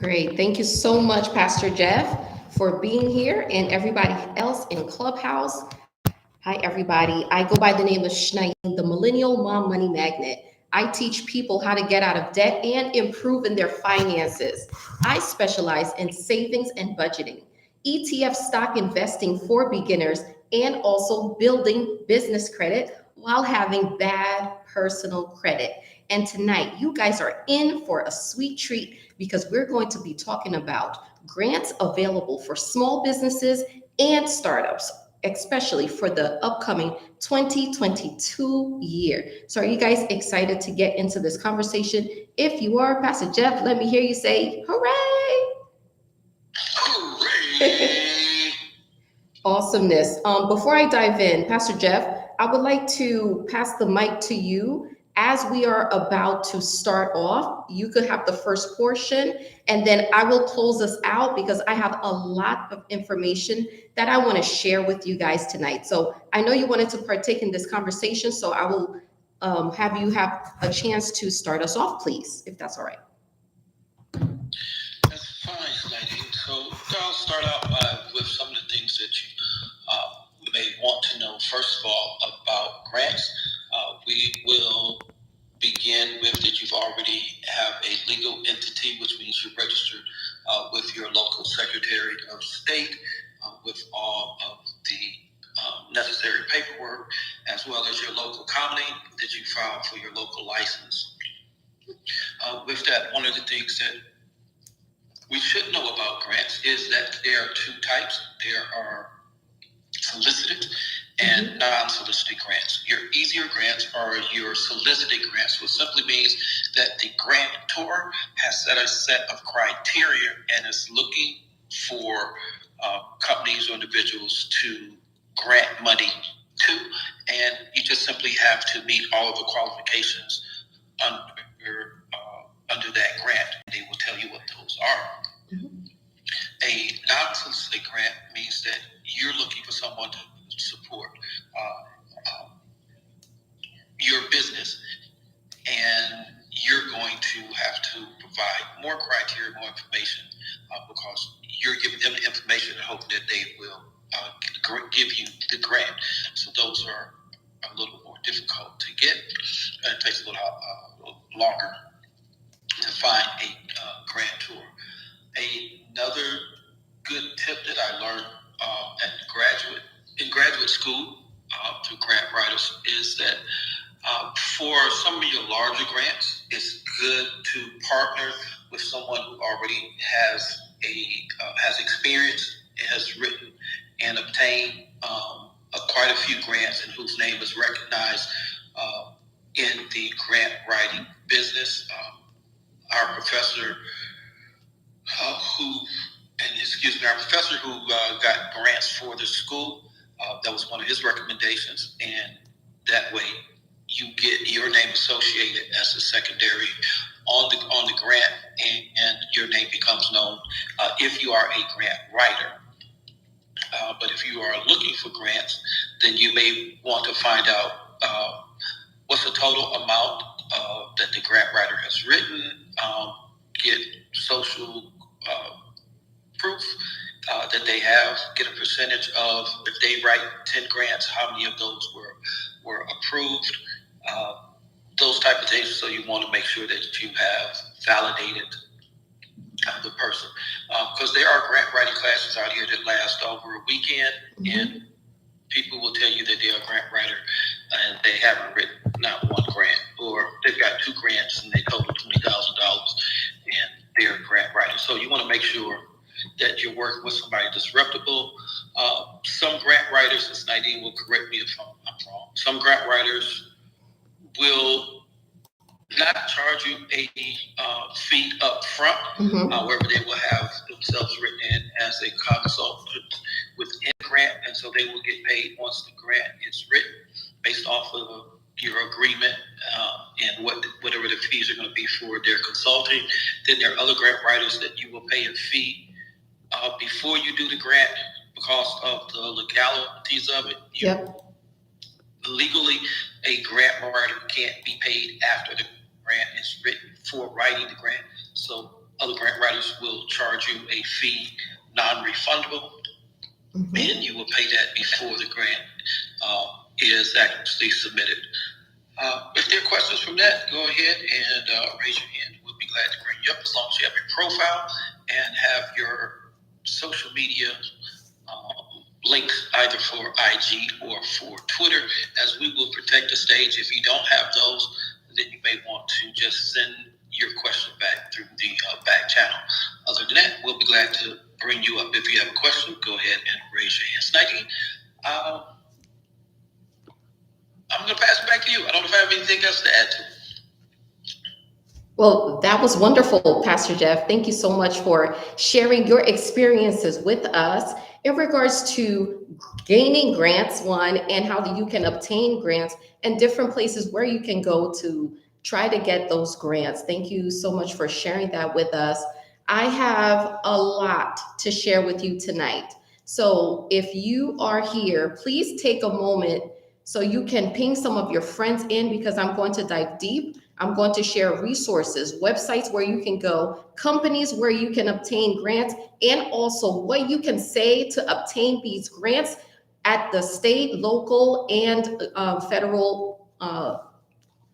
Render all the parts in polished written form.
Great. Thank you so much, Pastor Jeff, for being here and everybody else in Clubhouse. Hi, everybody. I go by the name of Shnaim, the Millennial Mom Money Magnet. I teach people how to get out of debt and improve in their finances. I specialize in savings and budgeting, ETF stock investing for beginners, and also building business credit while having bad personal credit. And tonight, you guys are in for a sweet treat because we're going to be talking about grants available for small businesses and startups, especially for the upcoming 2022 year. So, are you guys excited to get into this conversation? If you are, Pastor Jeff, let me hear you say, hooray! Hooray! Awesomeness. Before I dive in, Pastor Jeff, I would like to pass the mic to you as we are about to start off. You could have the first portion, and then I will close us out because I have a lot of information that I want to share with you guys tonight. So I know you wanted to partake in this conversation, so I will have you have a chance to start us off, please, if that's all right. That's fine, Nadine. So I'll start out with some of the things that you may want to know. First of all, about grants. We will begin with that you've already have a legal entity, which means you're registered with your local Secretary of State with all of the necessary paperwork, as well as your local county that you filed for your local license. With that, one of the things that we should know about grants is that there are two types. There are solicited and non-solicited grants. Your easier grants are your solicited grants, which simply means that the grantor has set a set of criteria and is looking for companies or individuals to grant money to, and you just simply have to meet all of the qualifications under that grant. They will tell you what those are. A non-solicited grant means that you're looking for someone to support your business, and you're going to have to provide more criteria, more information, because you're giving them the information and hoping that they will give you the grant. So those are a little more difficult to get. It takes a little longer to find a grantor. Another good tip that I learned in graduate school through grant writers is that for some of your larger grants, it's good to partner with someone who already has experience, has written and obtained quite a few grants, and whose name is recognized in the grant writing business. Our professor who got grants for the school, that was one of his recommendations, and that way you get your name associated as a secondary on the grant, and your name becomes known if you are a grant writer. But if you are looking for grants, then you may want to find out what's the total amount that the grant writer has written, get social proof that they have, get a percentage of, if they write 10 grants, how many of those were approved, those type of things. So you want to make sure that you have validated the person, because there are grant writing classes out here that last over a weekend, and people will tell you that they're a grant writer and they haven't written not one grant, or they've got 2 grants and they total $20,000 and they're a grant writer. So you want to make sure that you're working with somebody that's reputable. Some grant writers, as Nadine will correct me if I'm wrong, some grant writers will not charge you a fee up front. However, they will have themselves written in as a consultant within the grant, and so they will get paid once the grant is written based off of your agreement and whatever the fees are going to be for their consulting. Then there are other grant writers that you will pay a fee before you do the grant because of the legalities of it. Legally, a grant writer can't be paid after the grant is written for writing the grant. So other grant writers will charge you a fee, non-refundable, and you will pay that before the grant is actually submitted. If there are questions from that, go ahead and raise your hand. We'll be glad to bring you up as long as you have your profile and have your social media links either for IG or for Twitter, as we will protect the stage. If you don't have those, then you may want to just send your question back through the back channel. Other than that, we'll be glad to bring you up. If you have a question, go ahead and raise your hand. Snidey, I'm going to pass it back to you. I don't know if I have anything else to add to it. Well, that was wonderful, Pastor Jeff. Thank you so much for sharing your experiences with us in regards to gaining grants, one, and how you can obtain grants and different places where you can go to try to get those grants. Thank you so much for sharing that with us. I have a lot to share with you tonight. So if you are here, please take a moment so you can ping some of your friends in, because I'm going to dive deep. I'm going to share resources, websites where you can go, companies where you can obtain grants, and also what you can say to obtain these grants at the state, local, and federal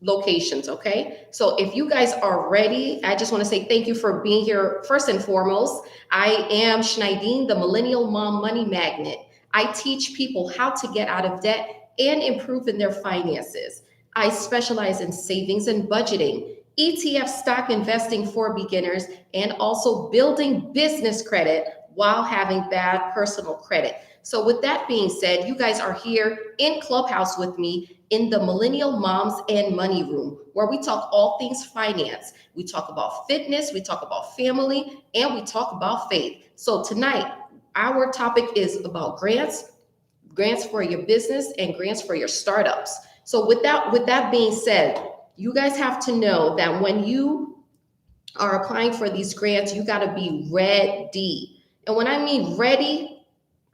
locations, okay? So if you guys are ready, I just want to say thank you for being here. First and foremost, I am Schneidine, the Millennial Mom Money Magnet. I teach people how to get out of debt and improve in their finances. I specialize in savings and budgeting, ETF stock investing for beginners, and also building business credit while having bad personal credit. So with that being said, you guys are here in Clubhouse with me in the Millennial Moms and Money Room, where we talk all things finance. We talk about fitness, we talk about family, and we talk about faith. So tonight, our topic is about grants for your business and grants for your startups. So with that being said, you guys have to know that when you are applying for these grants, you got to be ready. And when I mean ready,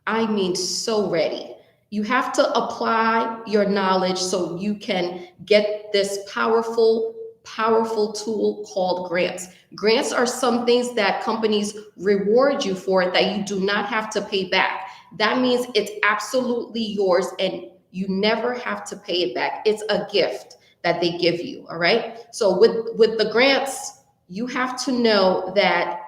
I mean so ready. You have to apply your knowledge so you can get this powerful tool called grants. Grants are some things that companies reward you for that you do not have to pay back. That means it's absolutely yours and you never have to pay it back. It's a gift that they give you, all right? So with the grants, you have to know that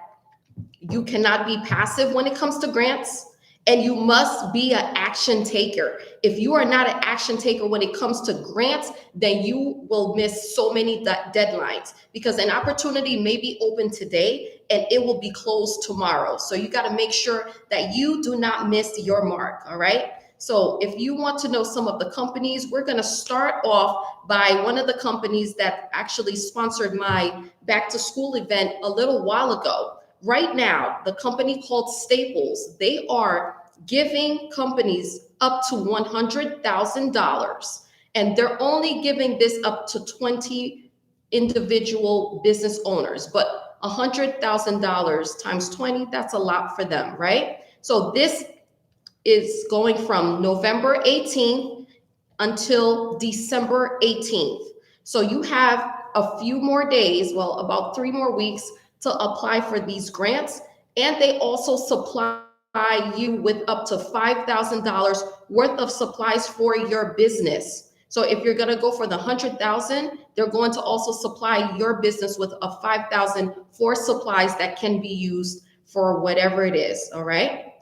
you cannot be passive when it comes to grants, and you must be an action taker. If you are not an action taker when it comes to grants, then you will miss so many deadlines, because an opportunity may be open today and it will be closed tomorrow. So you got to make sure that you do not miss your mark, all right? So if you want to know some of the companies, we're going to start off by one of the companies that actually sponsored my back to school event a little while ago. Right now, the company called Staples, they are giving companies up to $100,000, and they're only giving this up to 20 individual business owners, but $100,000 times 20, that's a lot for them, right? So this is going from November 18th until December 18th. So you have a few more days, well, about 3 more weeks to apply for these grants. And they also supply you with up to $5,000 worth of supplies for your business. So if you're going to go for the 100,000, they're going to also supply your business with a 5,000 for supplies that can be used for whatever it is. All right.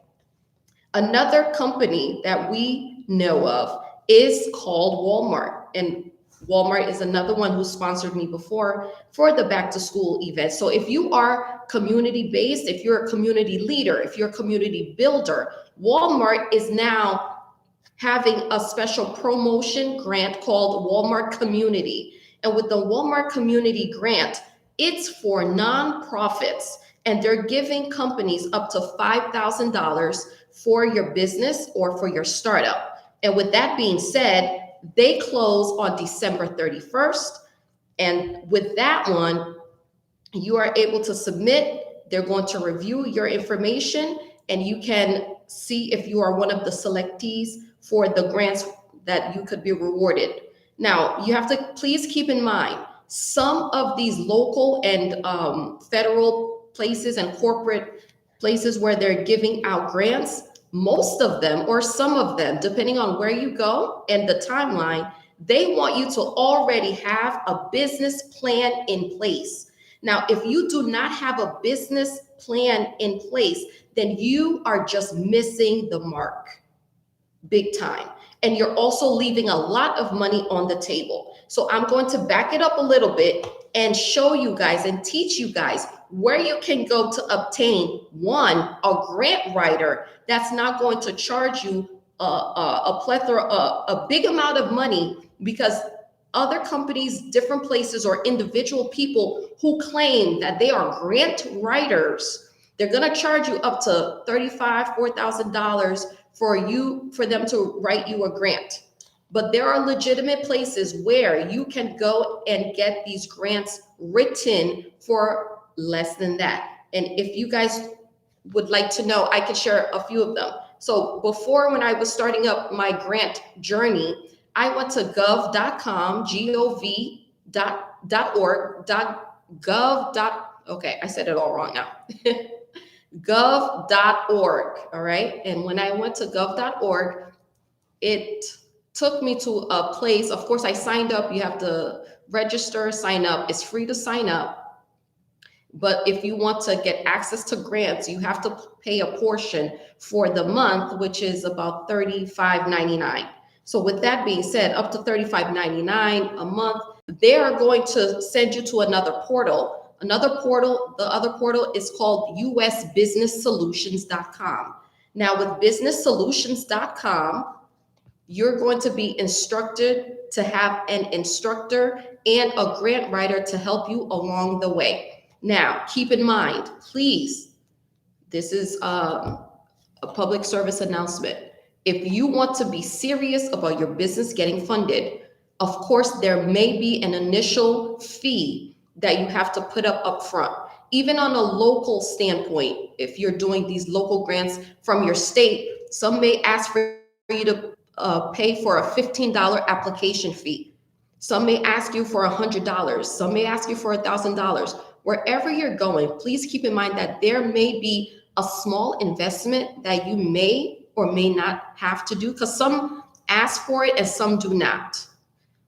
Another company that we know of is called Walmart, and Walmart is another one who sponsored me before for the back to school event. So if you are community based, if you're a community leader, if you're a community builder, Walmart is now having a special promotion grant called Walmart Community. And with the Walmart Community Grant, it's for nonprofits, and they're giving companies up to $5,000 for your business or for your startup. And with that being said, they close on December 31st. And with that one, you are able to submit. They're going to review your information, and you can see if you are one of the selectees for the grants that you could be rewarded. Now, you have to please keep in mind, some of these local and federal places and corporate places where they're giving out grants, most of them or some of them, depending on where you go and the timeline, they want you to already have a business plan in place. Now, if you do not have a business plan in place, then you are just missing the mark big time. And you're also leaving a lot of money on the table. So I'm going to back it up a little bit and show you guys and teach you guys where you can go to obtain a grant writer that's not going to charge you a plethora, a big amount of money, because other companies, different places, or individual people who claim that they are grant writers, they're going to charge you up to $3,500, $4,000 for them to write you a grant. But there are legitimate places where you can go and get these grants written for less than that. And if you guys would like to know, I can share a few of them. So before, when I was starting up my grant journey, I went to gov.com, okay, I said it all wrong now. gov.org, all right? And when I went to gov.org, it took me to a place. Of course, I signed up. You have to register, sign up. It's free to sign up. But if you want to get access to grants, you have to pay a portion for the month, which is about $35.99. So with that being said, up to $35.99 a month, they are going to send you to another portal. The other portal is called usbusinesssolutions.com. Now with businesssolutions.com, you're going to be instructed to have an instructor and a grant writer to help you along the way. Now, keep in mind, please, this is a public service announcement. If you want to be serious about your business getting funded, of course, there may be an initial fee that you have to put up front. Even on a local standpoint, if you're doing these local grants from your state, some may ask for you to pay for a $15 application fee. Some may ask you for $100. Some may ask you for $1,000. Wherever you're going, please keep in mind that there may be a small investment that you may or may not have to do, because some ask for it and some do not.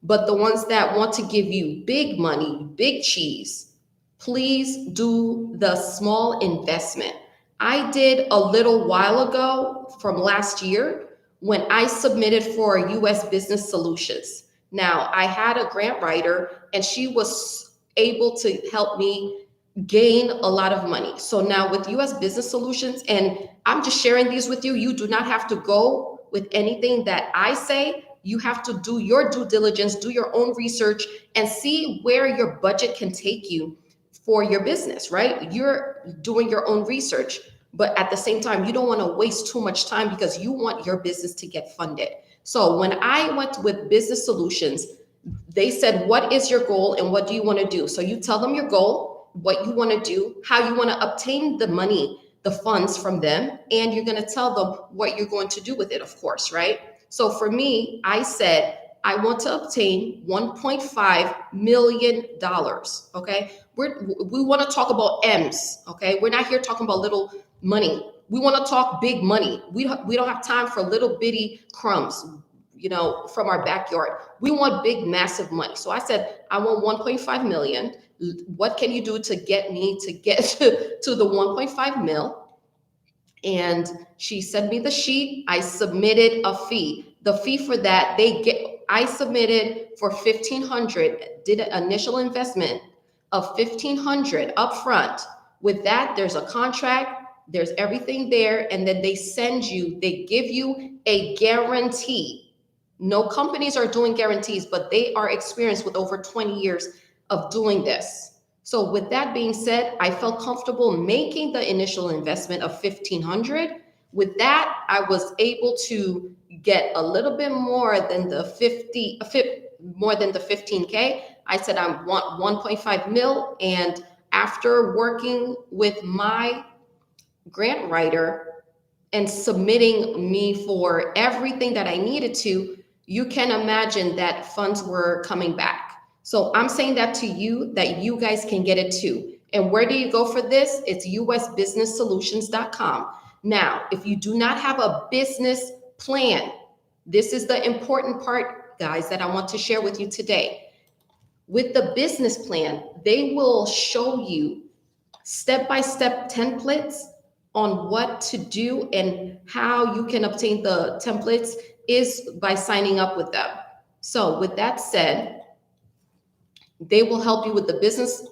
But the ones that want to give you big money, big cheese, please do the small investment. I did a little while ago from last year when I submitted for US Business Solutions. Now, I had a grant writer and she was able to help me gain a lot of money. So now with US Business Solutions, and I'm just sharing these with you, you do not have to go with anything that I say. You have to do your due diligence, do your own research, and see where your budget can take you for your business, right? You're doing your own research, but at the same time, you don't want to waste too much time because you want your business to get funded. So when I went with Business Solutions, they said, what is your goal and what do you want to do? So you tell them your goal, what you want to do, how you want to obtain the money, the funds from them, and you're going to tell them what you're going to do with it, of course, right? So for me, I said, I want to obtain $1.5 million, okay? We want to talk about M's, okay? We're not here talking about little money. We want to talk big money. We don't have time for little bitty crumbs, from our backyard. We want big, massive money. So I said, I want 1.5 million. What can you do to get me to get to the 1.5 mil? And she sent me the sheet. I submitted a fee. The fee for that, I submitted for $1,500, did an initial investment of $1,500 upfront. With that, there's a contract, there's everything there, and then they give you a guarantee. No companies are doing guarantees, but they are experienced with over 20 years of doing this. So with that being said, I felt comfortable making the initial investment of $1,500. With that, I was able to get a little bit more than the 15K. I said, I want 1.5 mil. And after working with my grant writer and submitting me for everything that I needed to, you can imagine that funds were coming back. So I'm saying that to you, that you guys can get it too. And where do you go for this? It's usbusinesssolutions.com. Now, if you do not have a business plan, this is the important part, guys, that I want to share with you today. With the business plan, they will show you step-by-step templates on what to do, and how you can obtain the templates is by signing up with them. So with that said, they will help you with the business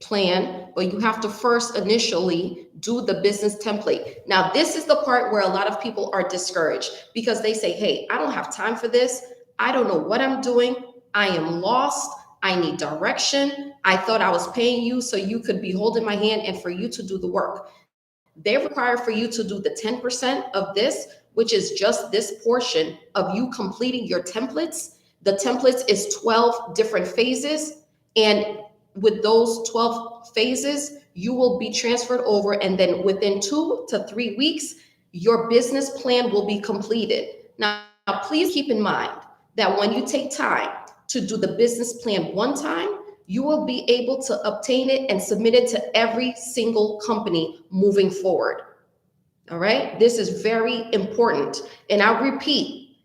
plan, but you have to first initially do the business template. Now, this is the part where a lot of people are discouraged because they say, hey, I don't have time for this. I don't know what I'm doing. I am lost. I need direction. I thought I was paying you so you could be holding my hand and for you to do the work. They require for you to do the 10% of this, which is just this portion of you completing your templates. The templates is 12 different phases. And with those 12 phases, you will be transferred over. And then within 2 to 3 weeks, your business plan will be completed. Now, please keep in mind that when you take time to do the business plan one time, you will be able to obtain it and submit it to every single company moving forward. All right. This is very important. And I'll repeat,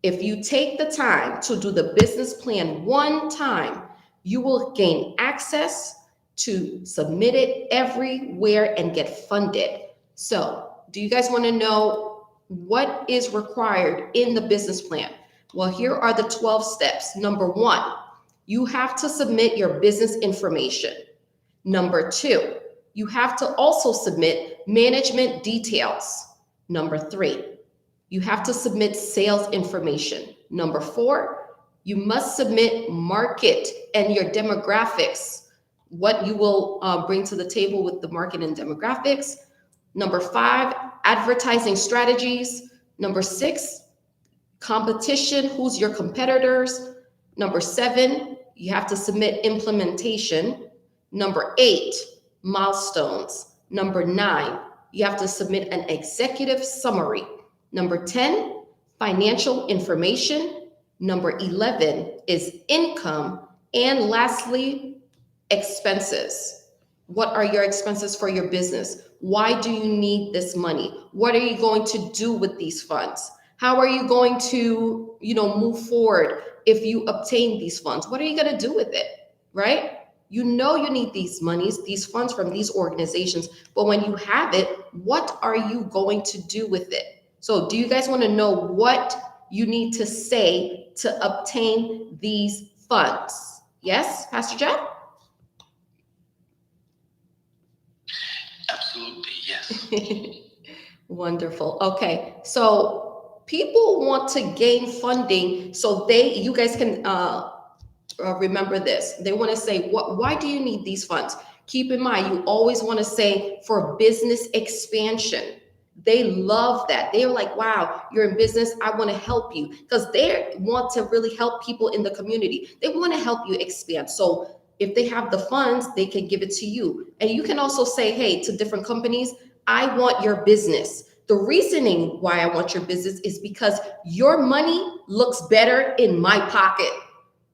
if you take the time to do the business plan one time, you will gain access to submit it everywhere and get funded. So do you guys want to know what is required in the business plan? Well, here are the 12 steps. Number 1, you have to submit your business information. Number 2, you have to also submit management details. Number 3, you have to submit sales information. Number 4, you must submit market and your demographics, what you will bring to the table with the market and demographics. Number 5, advertising strategies. Number 6, competition, who's your competitors. Number 7, you have to submit implementation. Number 8, milestones. Number 9, you have to submit an executive summary. Number 10, financial information. Number 11 is income. And lastly, expenses. What are your expenses for your business? Why do you need this money? What are you going to do with these funds? How are you going to, move forward if you obtain these funds? What are you going to do with it, right? You know you need these monies, these funds from these organizations, but when you have it, what are you going to do with it? So do you guys want to know what you need to say to obtain these funds? Yes, Pastor Jeff? Absolutely, yes. Wonderful. Okay, so people want to gain funding so you guys can remember this. They want to say, why do you need these funds? Keep in mind, you always want to say for business expansion. They love that. They're like, wow, you're in business. I want to help you, because they want to really help people in the community. They want to help you expand. So if they have the funds, they can give it to you. And you can also say, hey, to different companies, I want your business. The reasoning why I want your business is because your money looks better in my pocket.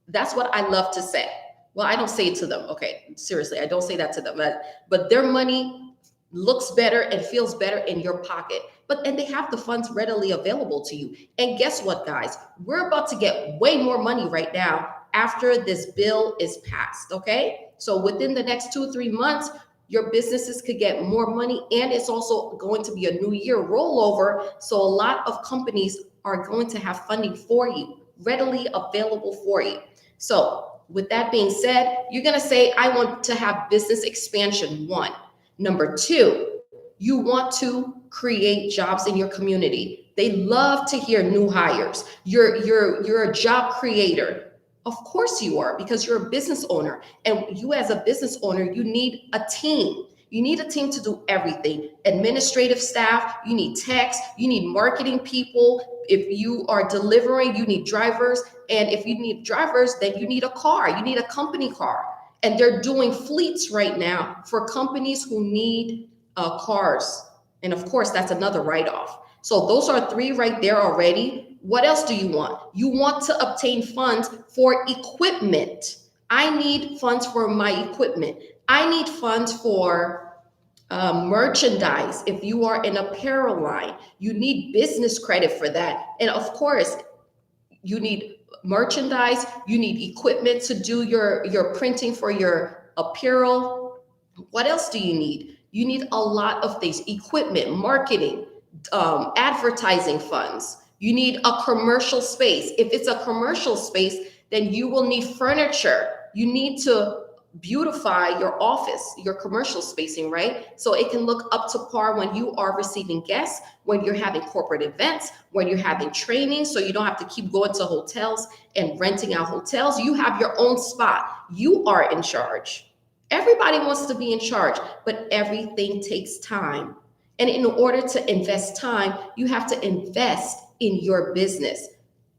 That's what I love to say. Well, I don't say it to them. Okay, seriously, I don't say that to them. But their money looks better and feels better in your pocket. And they have the funds readily available to you. And guess what, guys? We're about to get way more money right now after this bill is passed, okay? So within the next 2-3 months, your businesses could get more money, and it's also going to be a new year rollover. So a lot of companies are going to have funding for you, readily available for you. So with that being said, you're going to say, I want to have business expansion, 1. Number 2, you want to create jobs in your community. They love to hear new hires. You're a job creator. Of course you are, because you're a business owner. And you as a business owner, you need a team. You need a team to do everything. Administrative staff, you need techs, you need marketing people. If you are delivering, you need drivers. And if you need drivers, then you need a car. You need a company car. And they're doing fleets right now for companies who need cars. And of course, that's another write-off. So those are 3 right there already. What else do you want? You want to obtain funds for equipment. I need funds for my equipment. I need funds for merchandise. If you are an apparel line, you need business credit for that. And of course, you need merchandise, you need equipment to do your printing for your apparel. What else do you need? You need a lot of things: equipment, marketing, advertising funds. You need a commercial space. If it's a commercial space, then you will need furniture. You need to beautify your office, your commercial spacing, right? So it can look up to par when you are receiving guests, when you're having corporate events, when you're having training, so you don't have to keep going to hotels and renting out hotels. You have your own spot. You are in charge. Everybody wants to be in charge, but everything takes time. And in order to invest time, you have to invest in your business.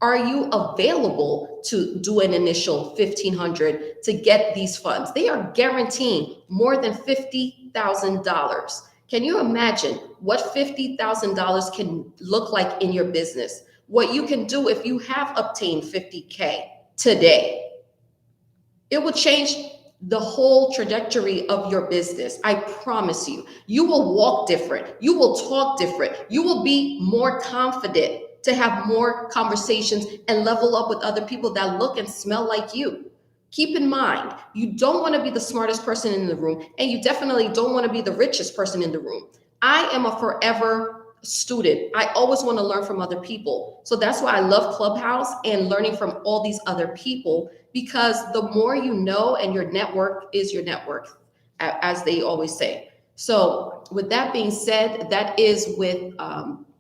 Are you available to do an initial $1,500 to get these funds? They are guaranteeing more than $50,000. Can you imagine what $50,000 can look like in your business? What you can do if you have obtained 50K today? It will change the whole trajectory of your business. I promise you. You will walk different. You will talk different. You will be more confident to have more conversations and level up with other people that look and smell like you. Keep in mind, you don't want to be the smartest person in the room, and you definitely don't want to be the richest person in the room. I am a forever student. I always want to learn from other people. So that's why I love Clubhouse and learning from all these other people, because the more you know, and your network is your network, as they always say. So with that being said, that is with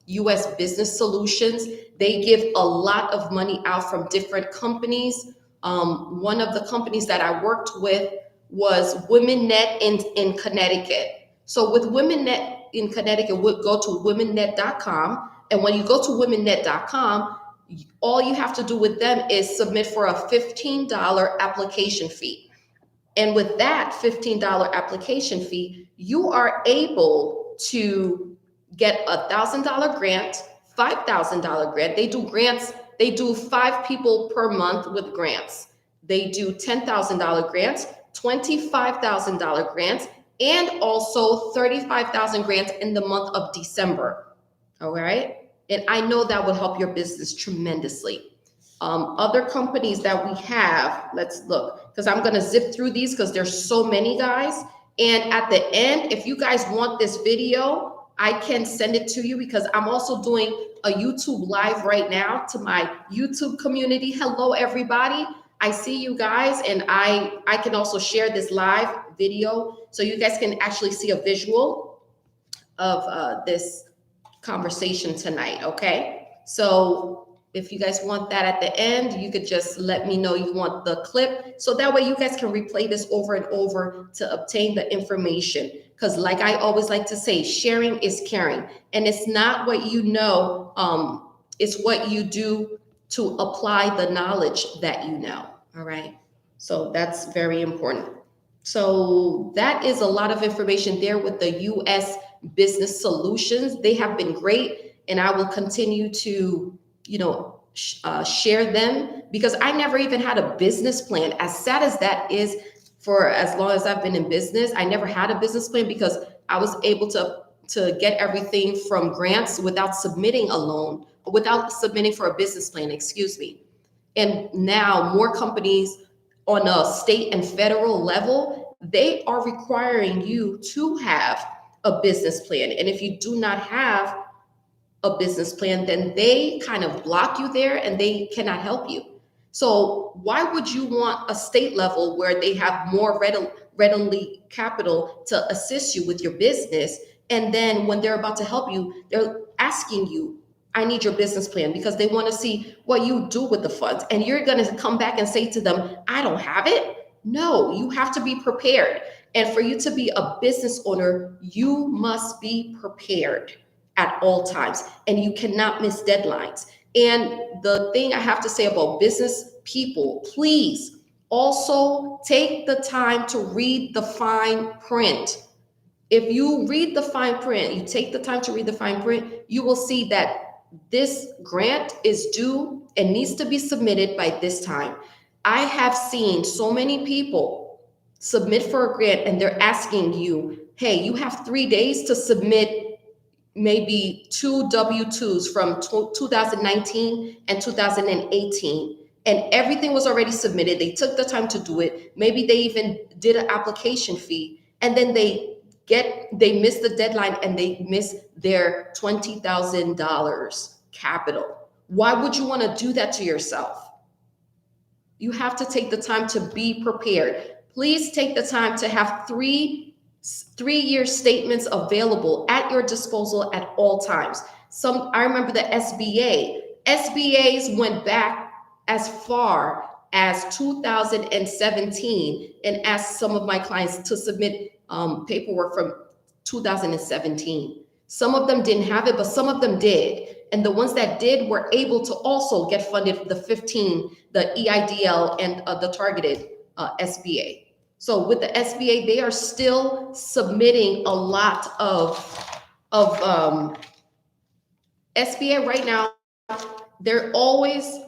US Business Solutions. They give a lot of money out from different companies. One of the companies that I worked with was WomenNet in Connecticut. So with WomenNet in Connecticut, we'll go to womennet.com. And when you go to womennet.com, all you have to do with them is submit for a $15 application fee. And with that $15 application fee, you are able to get $1,000 grant, $5,000 grant. They do grants. They do 5 people per month with grants. They do $10,000 grants, $25,000 grants, and also 35,000 grants in the month of December. All right. And I know that will help your business tremendously. Other companies that we have, let's look, because I'm going to zip through these because there's so many, guys. And at the end, if you guys want this video, I can send it to you, because I'm also doing a YouTube live right now to my YouTube community. Hello, everybody. I see you guys, and I can also share this live video so you guys can actually see a visual of this conversation tonight, okay? So if you guys want that at the end, you could just let me know you want the clip, so that way you guys can replay this over and over to obtain the information. Because like I always like to say, sharing is caring. And it's not what you know, it's what you do to apply the knowledge that you know, all right? So that's very important. So that is a lot of information there with the US Business Solutions. They have been great, and I will continue to, share them, because I never even had a business plan. As sad as that is, for as long as I've been in business, I never had a business plan, because I was able to get everything from grants without submitting a loan, without submitting for a business plan, excuse me. And now more companies on a state and federal level, they are requiring you to have a business plan. And if you do not have a business plan, then they kind of block you there and they cannot help you. So why would you want a state level where they have more readily capital to assist you with your business? And then when they're about to help you, they're asking you, I need your business plan, because they want to see what you do with the funds. And you're going to come back and say to them, I don't have it. No, you have to be prepared. And for you to be a business owner, you must be prepared at all times, and you cannot miss deadlines. And the thing I have to say about business people, please also take the time to read the fine print. If you read the fine print, you take the time to read the fine print, you will see that this grant is due and needs to be submitted by this time. I have seen so many people submit for a grant and they're asking you, hey, you have 3 days to submit maybe 2 W-2s from 2019 and 2018, and everything was already submitted. They took the time to do it. Maybe they even did an application fee, and then they miss the deadline and they miss their $20,000 capital. Why would you want to do that to yourself? You have to take the time to be prepared. Please take the time to have three-year statements available at your disposal at all times. I remember the SBA. SBAs went back as far as 2017 and asked some of my clients to submit paperwork from 2017. Some of them didn't have it, but some of them did. And the ones that did were able to also get funded the 15, the EIDL and the targeted SBA. So with the SBA, they are still submitting a lot of SBA right now. They're always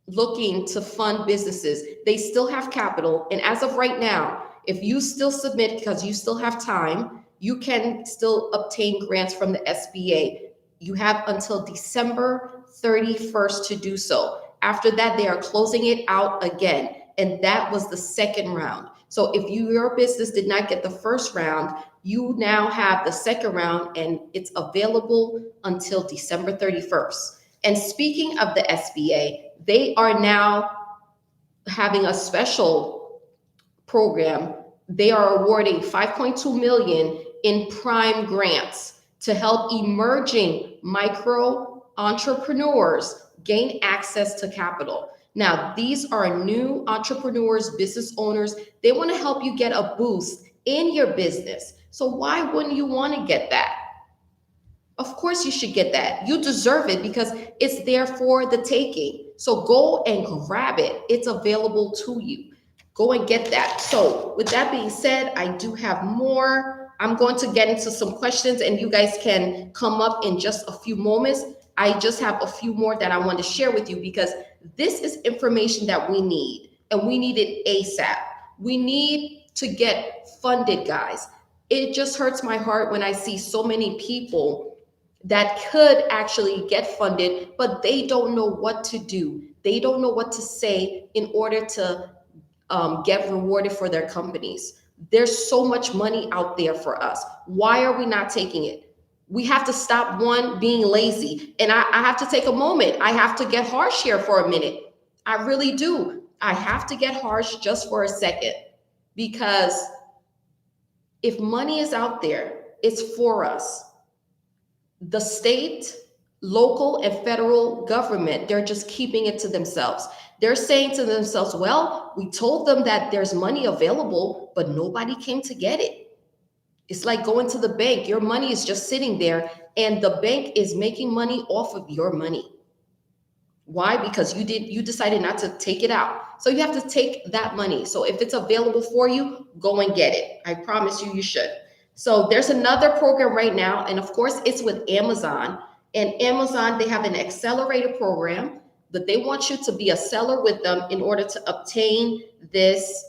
looking to fund businesses. They still have capital. And as of right now, if you still submit because you still have time, you can still obtain grants from the SBA. You have until December 31st to do so. After that, they are closing it out again. And that was the second round. So if your business did not get the first round, you now have the second round, and it's available until December 31st. And speaking of the SBA, they are now having a special program. They are awarding $5.2 million in prime grants to help emerging micro entrepreneurs gain access to capital. Now, these are new entrepreneurs, business owners. They want to help you get a boost in your business. So why wouldn't you want to get that? Of course you should get that. You deserve it because it's there for the taking. So go and grab it. It's available to you. Go and get that. So with that being said, I do have more. I'm going to get into some questions and you guys can come up in just a few moments. I just have a few more that I want to share with you because this is information that we need, and we need it ASAP. We need to get funded, guys. It just hurts my heart when I see so many people that could actually get funded, but they don't know what to do. They don't know what to say in order to get rewarded for their companies. There's so much money out there for us. Why are we not taking it? We have to stop, one, being lazy. And I have to take a moment. I have to get harsh here for a minute. I really do. I have to get harsh just for a second, because if money is out there, it's for us. The state, local, and federal government, they're just keeping it to themselves. They're saying to themselves, well, we told them that there's money available, but nobody came to get it. It's like going to the bank. Your money is just sitting there, and the bank is making money off of your money. Why? Because you decided not to take it out. So you have to take that money. So if it's available for you, go and get it. I promise you should. So there's another program right now, and of course it's with Amazon. And Amazon, they have an accelerator program, but they want you to be a seller with them in order to obtain this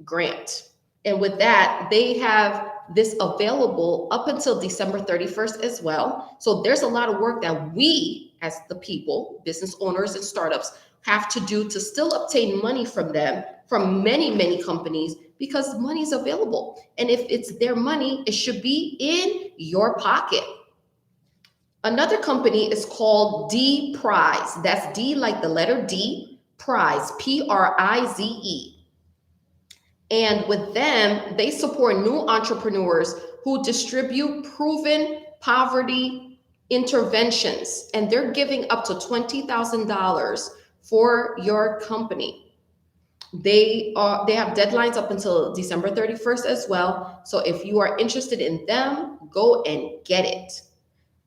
grant. And with that, they have this available up until December 31st as well. So there's a lot of work that we, as the people, business owners and startups, have to do to still obtain money from them, from many, many companies, because money is available. And if it's their money, it should be in your pocket. Another company is called D Prize. That's D like the letter D, Prize, Prize. And with them, they support new entrepreneurs who distribute proven poverty interventions. And they're giving up to $20,000 for your company. They have deadlines up until December 31st as well. So if you are interested in them, go and get it.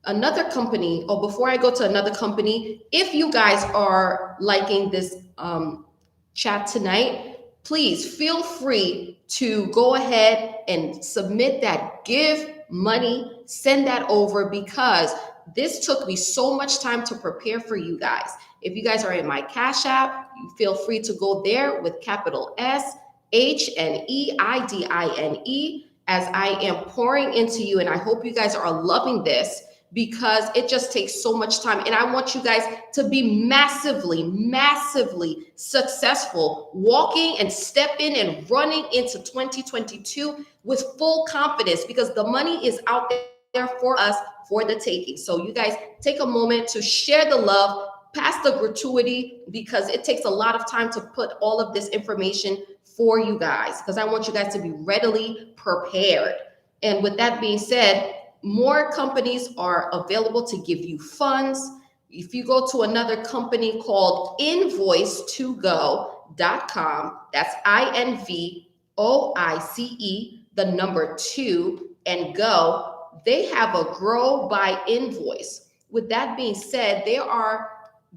Another company, before I go to another company, if you guys are liking this chat tonight, please feel free to go ahead and submit that give money, send that over, because this took me so much time to prepare for you guys. If you guys are in my Cash App, you feel free to go there with capital S, HNEIDINE, as I am pouring into you. And I hope you guys are loving this, because it just takes so much time. And I want you guys to be massively, massively successful, walking and stepping and running into 2022 with full confidence, because the money is out there for us for the taking. So you guys take a moment to share the love, pass the gratuity, because it takes a lot of time to put all of this information for you guys, because I want you guys to be readily prepared. And with that being said, more companies are available to give you funds. If you go to another company called invoice2go.com, that's INVOICE, the number 2 and go, they have a grow by invoice. With that being said, they are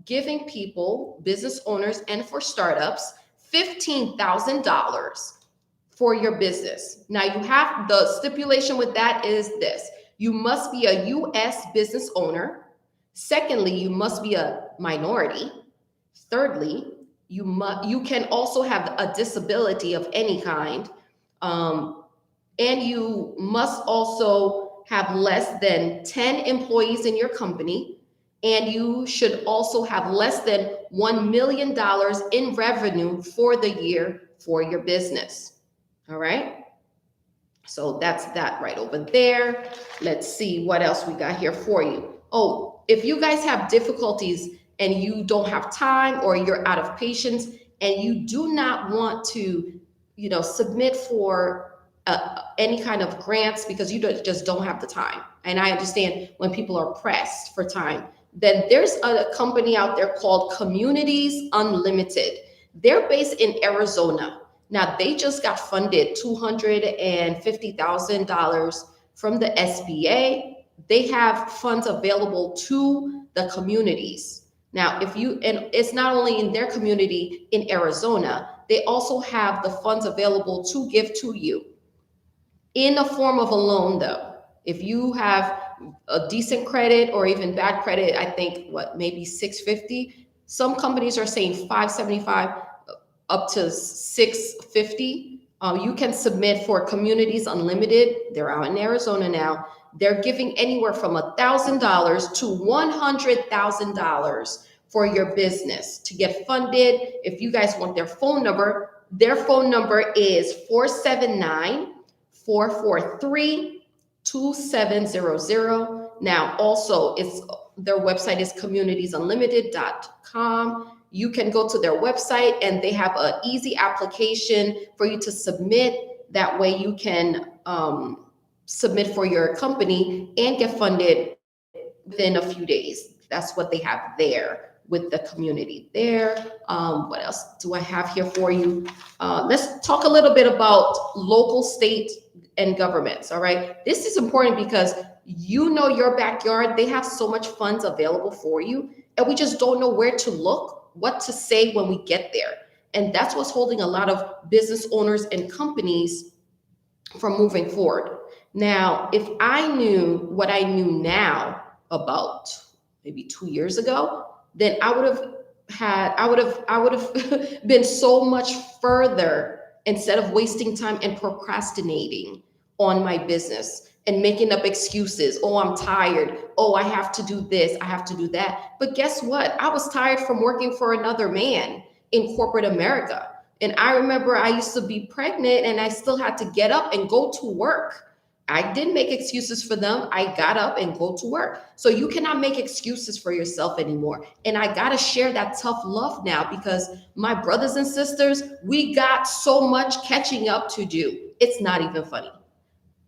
giving people, business owners, and for startups, $15,000 for your business. Now, you have the stipulation with that is this: you must be a U.S. business owner. Secondly, you must be a minority. Thirdly, you can also have a disability of any kind, and you must also have less than 10 employees in your company, and you should also have less than $1 million in revenue for the year for your business. All right. So that's that right over there. Let's see what else we got here for you. Oh, if you guys have difficulties and you don't have time, or you're out of patience and you do not want to, submit for any kind of grants because you just don't have the time. And I understand when people are pressed for time. Then there's a company out there called Communities Unlimited. They're based in Arizona. Now, they just got funded $250,000 from the SBA. They have funds available to the communities. Now, and it's not only in their community in Arizona, they also have the funds available to give to you in the form of a loan, though. If you have a decent credit or even bad credit, I think maybe 650. Some companies are saying 575 up to 650. You can submit for Communities Unlimited. They're out in Arizona now. They're giving anywhere from $1,000 to $100,000 for your business to get funded. If you guys want their phone number is 479-443-2700. Now, also, their website is communitiesunlimited.com. You can go to their website and they have an easy application for you to submit. That way you can submit for your company and get funded within a few days. That's what they have there with the community there. What else do I have here for you? Let's talk a little bit about local, state, and governments. All right. This is important because your backyard, they have so much funds available for you, and we just don't know where to look, what to say when we get there. And that's what's holding a lot of business owners and companies from moving forward. Now, if I knew what I knew now about maybe 2 years ago, then I would have been so much further instead of wasting time and procrastinating on my business and making up excuses. Oh, I'm tired. Oh, I have to do this. I have to do that. But guess what? I was tired from working for another man in corporate America. And I remember I used to be pregnant and I still had to get up and go to work. I didn't make excuses for them. I got up and go to work. So you cannot make excuses for yourself anymore. And I got to share that tough love now, because my brothers and sisters, we got so much catching up to do. It's not even funny.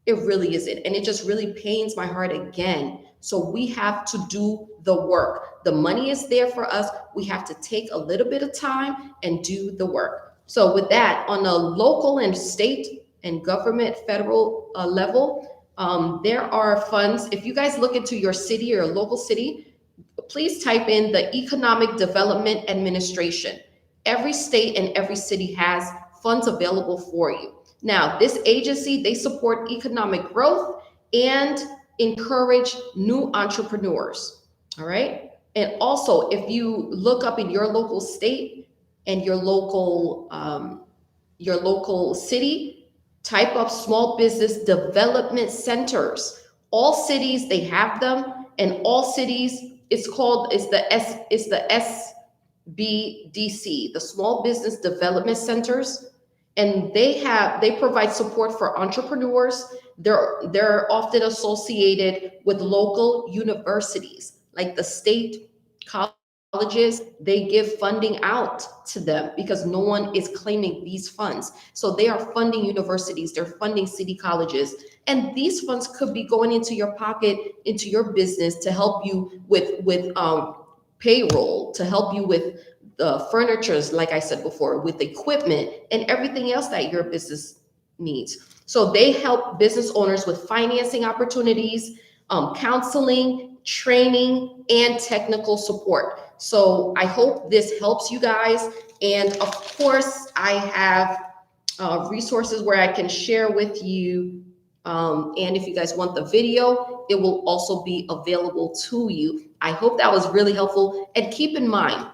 It really isn't. And it just really pains my heart again. So we have to do the work. The money is there for us. We have to take a little bit of time and do the work. So with that, on a local and state and government federal level, there are funds. If you guys look into your city or local city, please type in the Economic Development Administration. Every state and every city has funds available for you. Now, this agency, they support economic growth and encourage new entrepreneurs. All right. And also, if you look up in your local state and your local your local city, type up small business development centers. All cities, they have them, and all cities, it's the SBDC, the Small Business Development Centers, and they provide support for entrepreneurs. They're often associated with local universities, like the state colleges. They give funding out to them because no one is claiming these funds. So they are funding universities, they're funding city colleges, and these funds could be going into your pocket, into your business, to help you with payroll, to help you with the furnitures, like I said before, with equipment and everything else that your business needs. So they help business owners with financing opportunities, counseling, training, and technical support. So I hope this helps you guys. And of course, I have resources where I can share with you. And if you guys want the video, it will also be available to you. I hope that was really helpful. And keep in mind,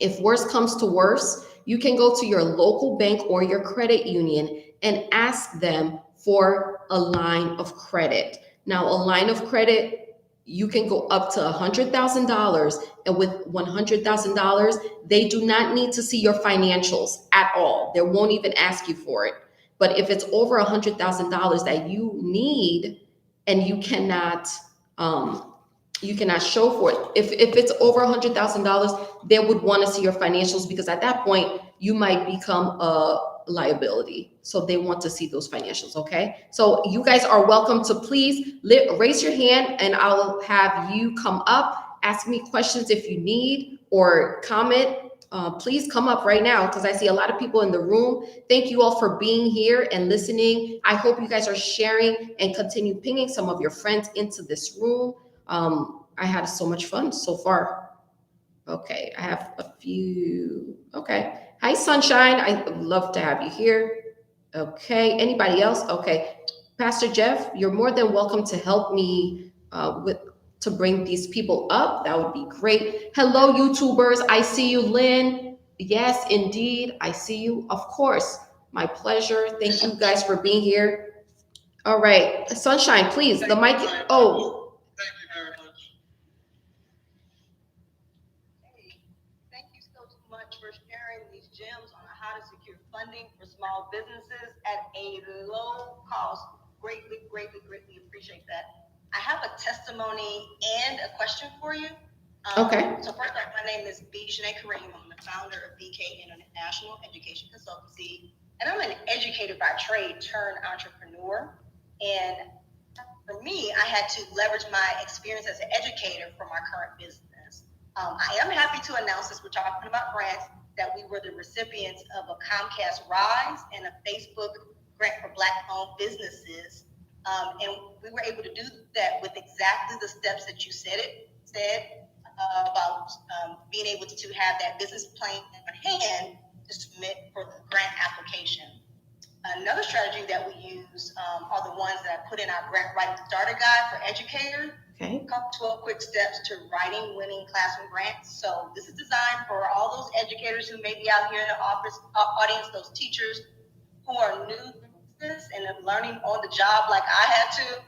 if worse comes to worse, you can go to your local bank or your credit union and ask them for a line of credit. Now, a line of credit, you can go up to $100,000, and with $100,000, they do not need to see your financials at all. They won't even ask you for it. But if it's over $100,000 that you need and you cannot show for it. If it's over $100,000, they would want to see your financials, because at that point you might become a liability. So they want to see those financials. Okay. So you guys are welcome to please raise your hand, and I'll have you come up, ask me questions if you need, or comment. Please come up right now, because I see a lot of people in the room. Thank you all for being here and listening. I hope you guys are sharing and continue pinging some of your friends into this room. I had so much fun so far. Okay, I have a few. Okay. Hi, Sunshine. I would love to have you here. Okay. Anybody else? Okay. Pastor Jeff, you're more than welcome to help me to bring these people up. That would be great. Hello, YouTubers. I see you, Lynn. Yes, indeed. I see you. Of course. My pleasure. Thank you guys for being here. All right. Sunshine, please. The mic. Oh. Thank you very much. Thank you so much for sharing these gems on how to secure funding for small businesses at a low cost. Greatly appreciate that. I have a testimony and a question for you. Okay. So first off, my name is Bijane Kareem. I'm the founder of BK International Education Consultancy, and I'm an educator by trade turned entrepreneur. And for me, I had to leverage my experience as an educator for my current business. I am happy to announce, as we're talking about grants, that we were the recipients of a Comcast Rise and a Facebook grant for Black-owned businesses. And we were able to do that with exactly the steps that you said about being able to have that business plan in hand to submit for the grant application. Another strategy that we use are the ones that I put in our grant writing starter guide for educators. Okay. 12 quick steps to writing winning classroom grants. So this is designed for all those educators who may be out here in the audience, those teachers who are new to this and are learning on the job like I had to.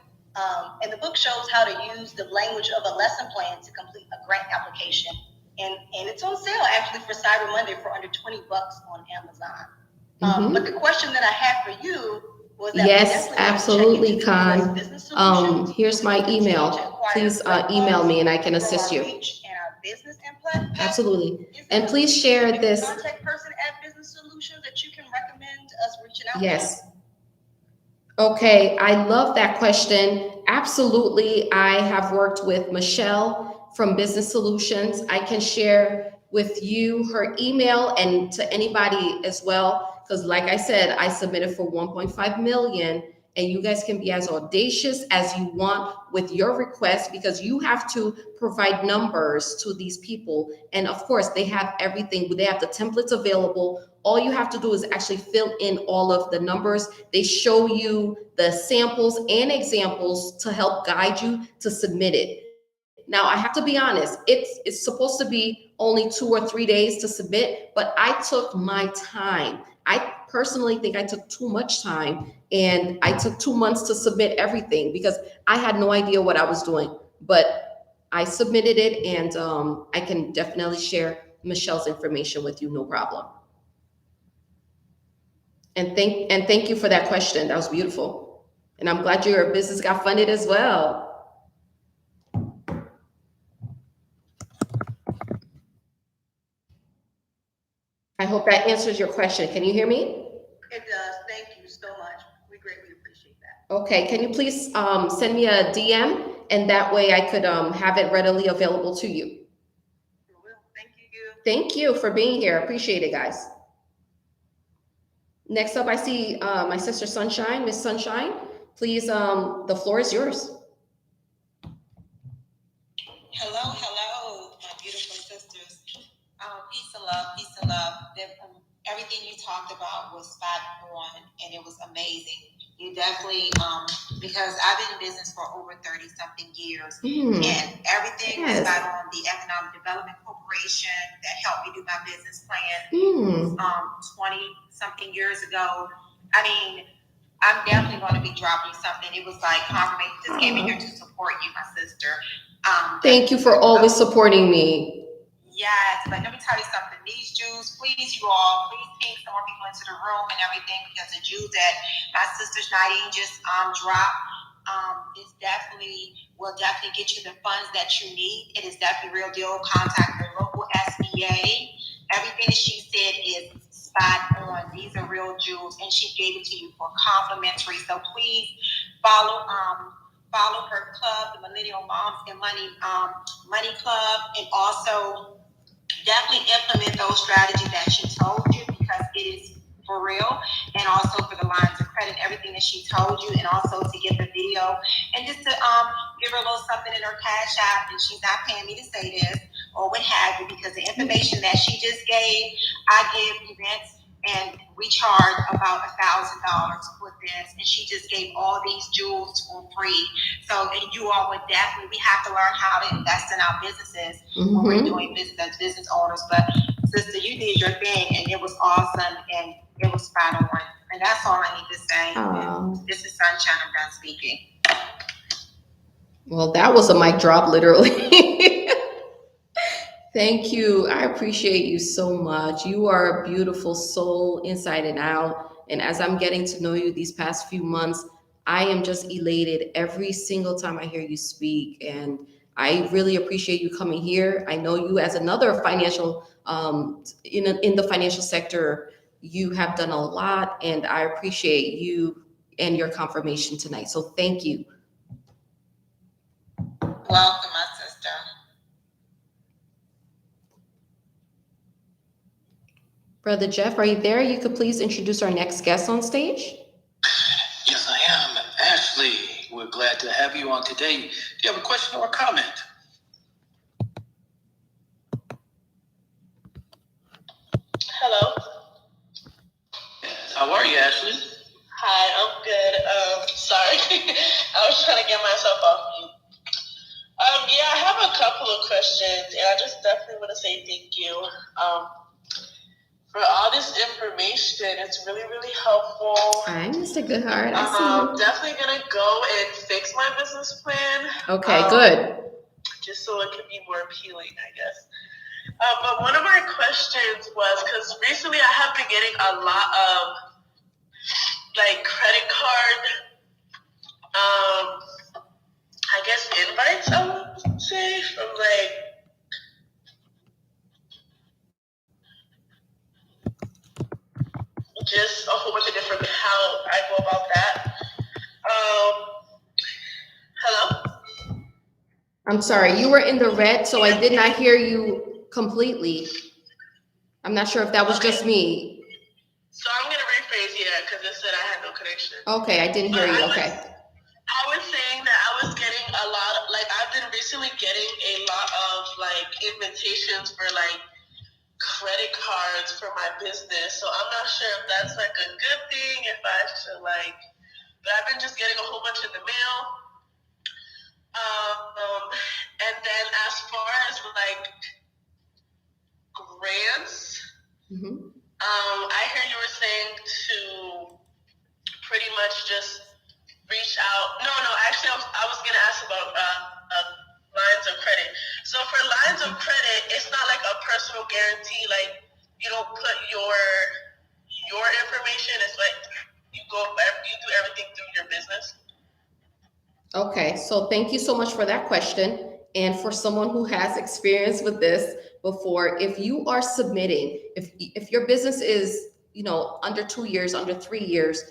And the book shows how to use the language of a lesson plan to complete a grant application. And it's on sale actually for Cyber Monday for under $20 on Amazon. But the question that I had for you was that yes, absolutely, Con. Here's my email. Please email me and I can assist you. Absolutely. And please share this. Contact person at Business Solutions that you can recommend us reaching out to. Yes. Okay, I love that question. Absolutely. I have worked with Michelle from Business Solutions. I can share with you her email and to anybody as well, because like I said, I submitted for 1.5 million, and you guys can be as audacious as you want with your request, because you have to provide numbers to these people. And of course, they have everything. They have the templates available. All you have to do is actually fill in all of the numbers. They show you the samples and examples to help guide you to submit it. Now, I have to be honest, it's supposed to be only 2 or 3 days to submit, but I took my time. I personally think I took too much time, and I took 2 months to submit everything because I had no idea what I was doing. But I submitted it, and I can definitely share Michelle's information with you, no problem. And thank you for that question. That was beautiful. And I'm glad your business got funded as well. I hope that answers your question. Can you hear me? It does. Thank you so much. We greatly appreciate that. Okay, can you please send me a DM, and that way I could have it readily available to you. We will. Thank you. Thank you for being here. Appreciate it, guys. Next up, I see my sister Sunshine. Miss Sunshine, please, the floor is yours. Hello, my beautiful sisters. Peace and love, peace and love. Everything you talked about was spot on, and it was amazing. You definitely, because I've been in business for over 30-something years, and everything was spot on. The Economic Development Corporation that helped me do my business plan 20-something years ago. I mean, I'm definitely going to be dropping something. It was like confirmation. Just came in here to support you, my sister. Thank you for always supporting me. Yes, but let me tell you something. These Jews, please, you all, please ping some more people into the room and everything, because the Jews that my sister Nadine just dropped will definitely get you the funds that you need. It is definitely real deal. Contact your local SBA. Everything that she said is spot on. These are real jewels, and she gave it to you for complimentary. So please follow her club, the Millennial Moms and Money Club, and also definitely implement those strategies that she told you, because it is for real. And also for the lines of credit, everything that she told you, and also to get the video, and just to give her a little something in her Cash App. And she's not paying me to say this or what have you, because the information that she just gave, I give events, and we charge about $1,000 for this, and she just gave all these jewels for free. So, and you all would definitely, we have to learn how to invest in our businesses when we're doing business as business owners. But sister, you did your thing, and it was awesome, and it was spot on. And that's all I need to say. This is Sunshine. I'm done speaking. Well, that was a mic drop, literally. Thank you. I appreciate you so much. You are a beautiful soul inside and out. And as I'm getting to know you these past few months, I am just elated every single time I hear you speak. And I really appreciate you coming here. I know you as another financial, in the financial sector, you have done a lot, and I appreciate you and your confirmation tonight. So thank you. Welcome, my sister. Brother Jeff, are you there? You could please introduce our next guest on stage. Yes, I am. Ashley, we're glad to have you on today. Do you have a question or a comment? Hello. How are you, Ashley? Hi, I'm good. Sorry, I was trying to get myself off mute. Yeah, I have a couple of questions, and I just definitely want to say thank you for all this information. It's really, really helpful. Hi, Mr. Goodheart. I see you. Definitely gonna go and fix my business plan. Okay, good. Just so it can be more appealing, I guess. But one of my questions was, because recently I have been getting a lot of like credit card, I guess invites, I would say, from like just a whole bunch of different, how I go about that. Hello? I'm sorry, you were in the red, so I did not hear you completely. I'm not sure if that was just me. So I'm going to rephrase here because it said I had no connection. Okay, I didn't hear you. Okay. I was saying that I was getting a lot of, like, I've been recently getting a lot of, like, invitations for, like, credit cards for my business. So I'm not sure if that's, like, a good thing, if I should, like, but I've been just getting a whole bunch in the mail. And then as far as, like, grants, I hear you were saying to pretty much just reach out. No, actually, I was gonna ask about lines of credit. So for lines of credit, it's not like a personal guarantee. Like you don't put your information. It's like you do everything through your business. Okay, so thank you so much for that question. And for someone who has experience with this before, if you are submitting, if your business is, under 2 years, under 3 years,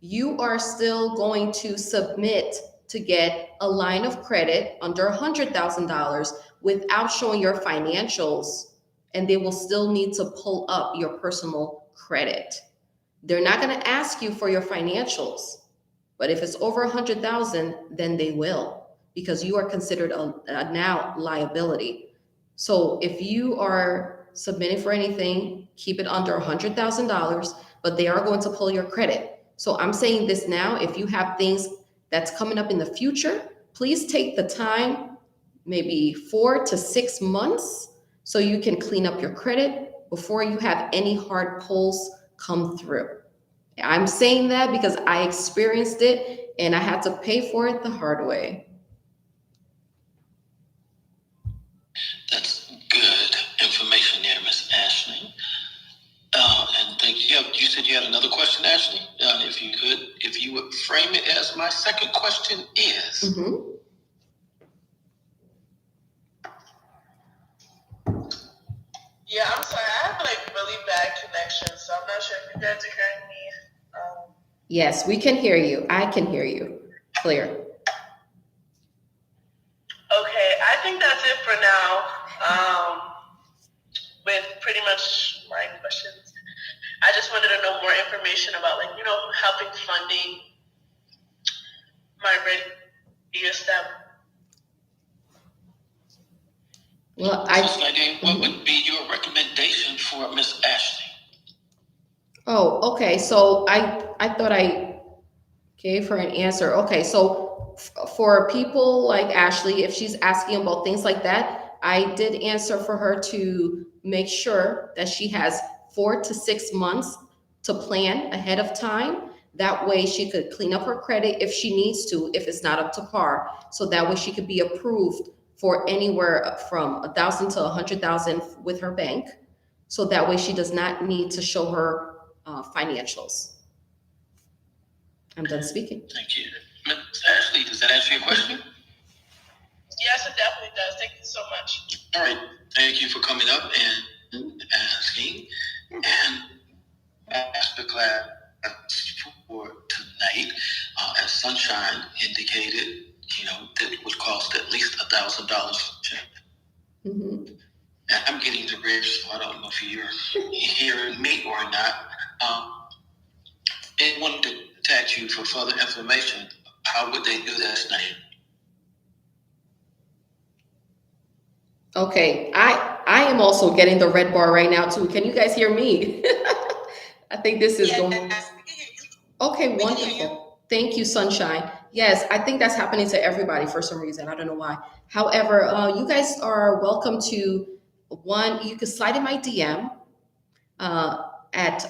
you are still going to submit to get a line of credit under $100,000 without showing your financials, and they will still need to pull up your personal credit. They're not going to ask you for your financials. But if it's over 100,000, then they will, because you are considered a now liability. So if you are submitting for anything, keep it under $100,000, but they are going to pull your credit. So I'm saying this now, if you have things that's coming up in the future, please take the time, maybe 4 to 6 months, so you can clean up your credit before you have any hard pulls come through. I'm saying that because I experienced it and I had to pay for it the hard way. That's good information there, Miss Ashley. And thank you. You said you had another question, Ashley? If you would frame it as my second question is. Mm-hmm. Yeah, I'm sorry. I have really bad connection, so I'm not sure if you guys are hearing me. Yes, we can hear you. I can hear you clear. Okay, I think that's it for now. With pretty much my questions, I just wanted to know more information about helping funding my radio staff. Well, What would be your recommendation for Miss Ashley? Oh, okay. So I thought I gave her an answer. Okay, so for people like Ashley, if she's asking about things like that, I did answer for her to make sure that she has 4 to 6 months to plan ahead of time. That way she could clean up her credit if she needs to, if it's not up to par. So that way she could be approved for anywhere from 1,000 to 100,000 with her bank. So that way she does not need to show her financials. I'm done speaking. Thank you. Ms. Ashley, does that answer your question? Yes, it definitely does. Thank you so much. All right. Thank you for coming up and asking. And masterclass for tonight, as Sunshine indicated, that would cost at least $1,000. Mm-hmm. And I'm getting the red, so I don't know if you're hearing me or not. Anyone to contact you for further information, how would they do that tonight? Okay, I am also getting the red bar right now too. Can you guys hear me? I think this is going. Okay, wonderful. Thank you, Sunshine. Yes, I think that's happening to everybody for some reason. I don't know why. However, you guys are welcome to you can slide in my DM at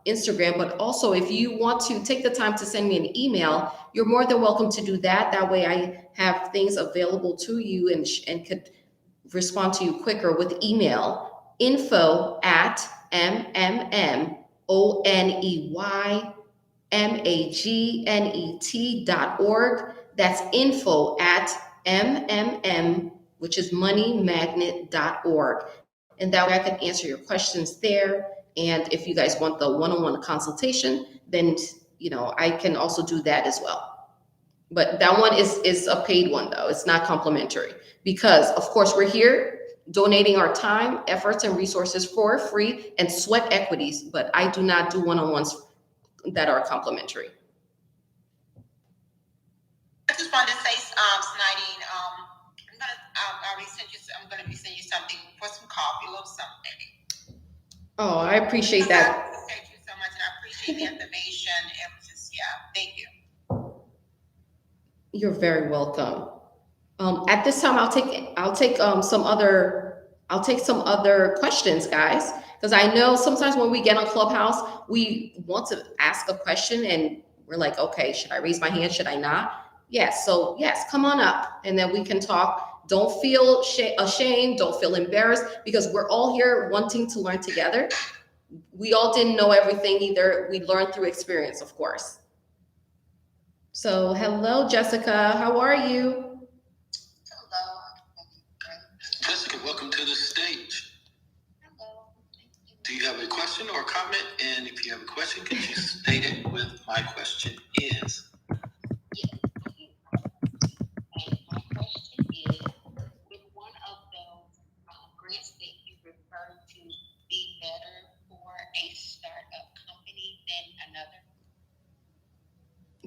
Instagram, but also if you want to take the time to send me an email, you're more than welcome to do that. That way I have things available to you and could respond to you quicker with email. info@mmoneyMagnet.org. That's info@mmm, which is moneymagnet.org. And that way I can answer your questions there. And if you guys want the one-on-one consultation, then, I can also do that as well. But that one is a paid one though. It's not complimentary because of course we're here donating our time, efforts, and resources for free and sweat equities, but I do not do one-on-ones that are complimentary. I just wanted to say, Snidine, I'm going to be sending you something for some coffee, a little something. Oh, I appreciate that. Thank you so much, and I appreciate the information. It was just, thank you. You're very welcome. At this time, I'll take some other questions, guys, because I know sometimes when we get on Clubhouse, we want to ask a question and we're like, okay, should I raise my hand? Should I not? Yes. So yes, come on up and then we can talk. Don't feel ashamed. Don't feel embarrassed because we're all here wanting to learn together. We all didn't know everything either. We learned through experience, of course. So hello, Jessica. How are you? Hello. Jessica, welcome to the stage. Hello. Do you have a question or a comment? And if you have a question, could you state it with my question is? Yes. And my question is, with one of those grants that you referred to be better for a startup company than another?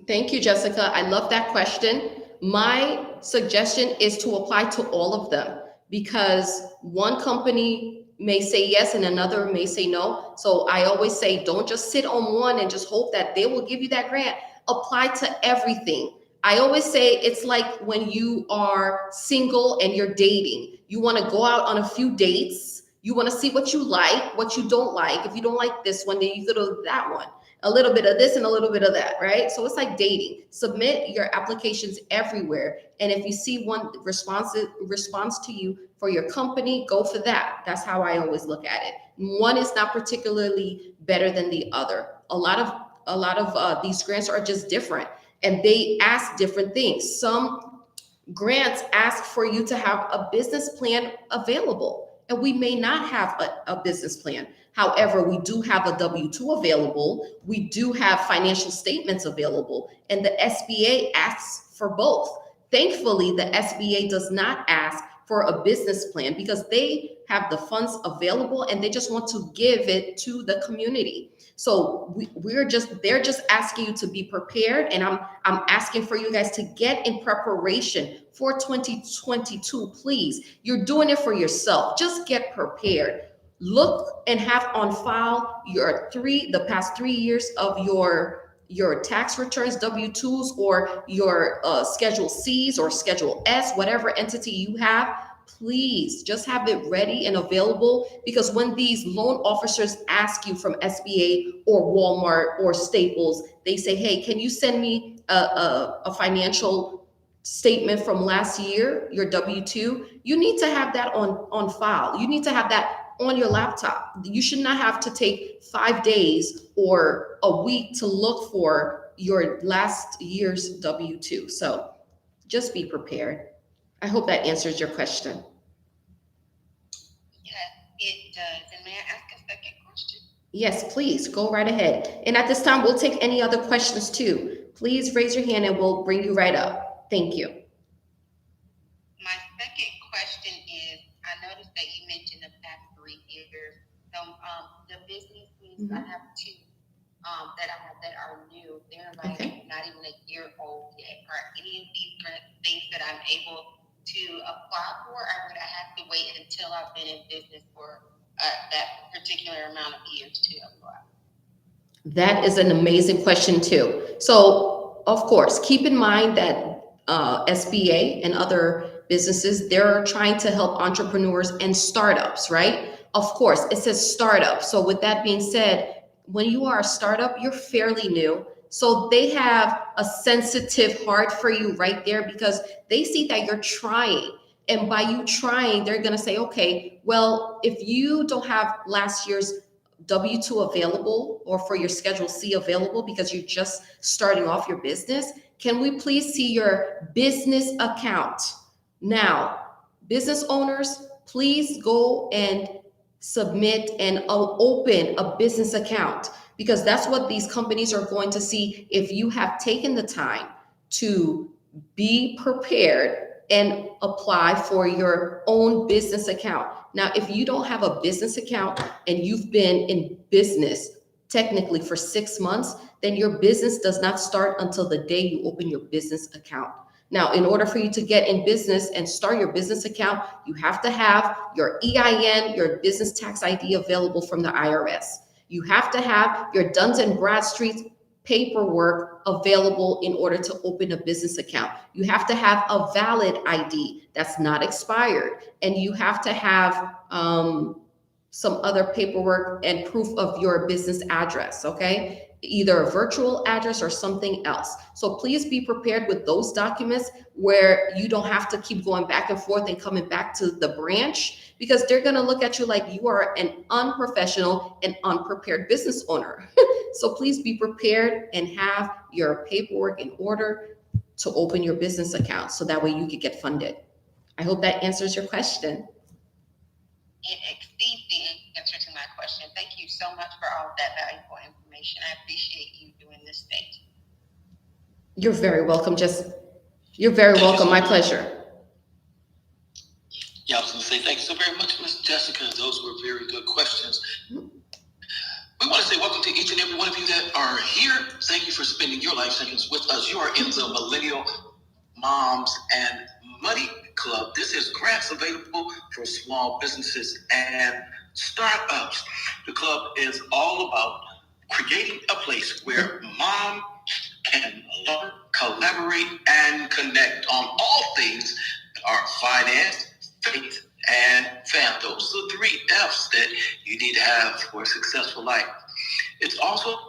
Thank you, Jessica. I love that question. My suggestion is to apply to all of them because one company may say yes and another may say no. So I always say, don't just sit on one and just hope that they will give you that grant. Apply to everything. I always say it's like when you are single and you're dating. You want to go out on a few dates. You want to see what you like, what you don't like. If you don't like this one, then you go to that one. A little bit of this and a little bit of that, right? So it's like dating. Submit your applications everywhere. And if you see one responds to you for your company, go for that. That's how I always look at it. One is not particularly better than the other. A lot of these grants are just different and they ask different things. Some grants ask for you to have a business plan available, and we may not have a business plan. However, we do have a W-2 available. We do have financial statements available, and the SBA asks for both. Thankfully, the SBA does not ask for a business plan because they have the funds available and they just want to give it to the community. So they're just asking you to be prepared, and I'm asking for you guys to get in preparation for 2022. Please, you're doing it for yourself. Just get prepared. Look and have on file the past 3 years of your tax returns, W-2s, or your Schedule C's or Schedule S, whatever entity you have. Please just have it ready and available, because when these loan officers ask you from SBA or Walmart or Staples, they say, hey, can you send me a financial statement from last year, your W-2? You need to have that on file. You need to have that on your laptop. You should not have to take 5 days or a week to look for your last year's W-2. So just be prepared. I hope that answers your question. Yes, it does. And may I ask a second question? Yes, please go right ahead. And at this time, we'll take any other questions too. Please raise your hand and we'll bring you right up. Thank you. My second question is, I noticed that you mentioned the past 3 years. So the businesses, I have two that I have that are new. They're like not even a year old yet. Are any of these things that I'm able to apply for, or would I have to wait until I've been in business for that particular amount of years to apply? That is an amazing question too. So of course, keep in mind that SBA and other businesses, they're trying to help entrepreneurs and startups, right? Of course, it says startup. So with that being said, when you are a startup, you're fairly new. So they have a sensitive heart for you right there because they see that you're trying. And by you trying, they're going to say, okay, well, if you don't have last year's W-2 available or for your Schedule C available because you're just starting off your business, can we please see your business account? Now, business owners, please go and submit and open a business account, because that's what these companies are going to see if you have taken the time to be prepared and apply for your own business account. Now, if you don't have a business account and you've been in business technically for 6 months, then your business does not start until the day you open your business account. Now, in order for you to get in business and start your business account, you have to have your EIN, your business tax ID available from the IRS. You have to have your Duns and Bradstreet paperwork available in order to open a business account. You have to have a valid ID that's not expired. And you have to have some other paperwork and proof of your business address, okay? either a virtual address or something else. So please be prepared with those documents where you don't have to keep going back and forth and coming back to the branch, because they're going to look at you like you are an unprofessional and unprepared business owner. So please be prepared and have your paperwork in order to open your business account so that way you could get funded. I hope that answers your question. It exceeds the answer to my question. Thank you so much for all of that valuable information. I appreciate you doing this thing. You're very welcome. You're very welcome. My pleasure. Yeah, I was going to say thank you so very much, Ms. Jessica. Those were very good questions. We want to say welcome to each and every one of you that are here. Thank you for spending your life seconds with us. You are in the Millennial Moms and Money Club. This is grants available for small businesses and startups. The club is all about creating a place where mom can learn, collaborate, and connect on all things that are finance, faith, and family. Those are the 3 F's that you need to have for a successful life. It's also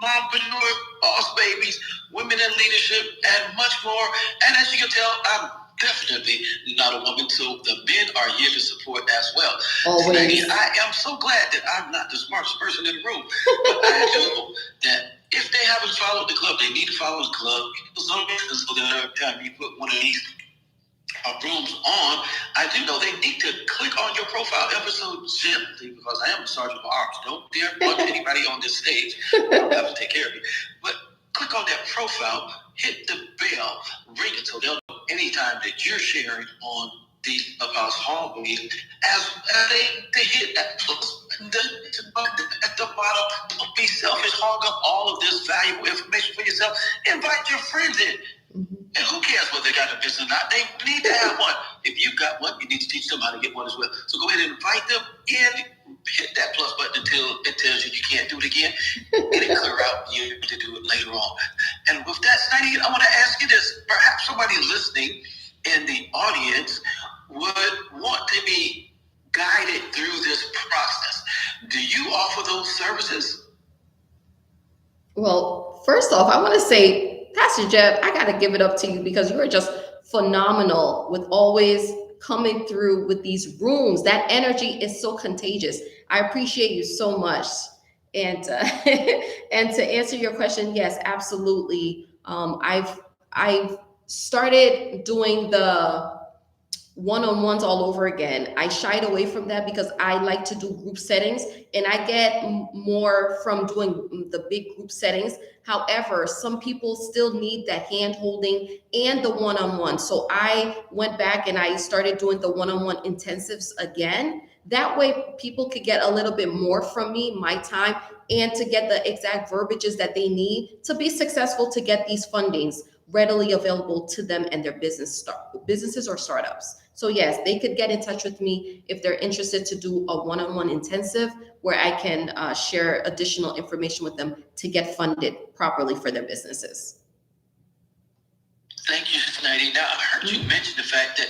mompreneur, boss babies, women in leadership, and much more. And as you can tell, I'm definitely not a woman, so the men are here to support as well. Always. Snaggy, I am so glad that I'm not the smartest person in the room, but I do know that if they haven't followed the club, they need to follow the club. So that every time you put one of these rooms on, I do know they need to click on your profile ever so gently, because I am a sergeant of arms. Don't dare punch anybody on this stage. I'll have to take care of you. But click on that profile, hit the bell, ring it so they'll know anytime that you're sharing on the Clubhouse hallway. As they hit that plus button at the bottom. Don't be selfish. Hog up all of this valuable information for yourself. Invite your friends in. And who cares whether they got a business or not? They need to have one. If you've got one, you need to teach them how to get one as well. So go ahead and invite them in. Hit that plus button until it tells you can't do it again. Get it clear out. You need to do it later on. And with that, Snidey, I want to ask you this. Perhaps somebody listening in the audience would want to be guided through this process. Do you offer those services? Well, first off, I want to say, Pastor Jeff, I got to give it up to you because you are just phenomenal with always coming through with these rooms. That energy is so contagious. I appreciate you so much. And and to answer your question, yes, absolutely. I've started doing the one-on-ones all over again. I shied away from that because I like to do group settings, and I get more from doing the big group settings. However, some people still need that hand holding and the one-on-one. So I went back and I started doing the one-on-one intensives again. That way people could get a little bit more from me, my time, and to get the exact verbiages that they need to be successful, to get these fundings readily available to them and their businesses or startups. So yes, they could get in touch with me if they're interested to do a one-on-one intensive where I can share additional information with them to get funded properly for their businesses. Thank you, Snidey. Now, I heard you mention the fact that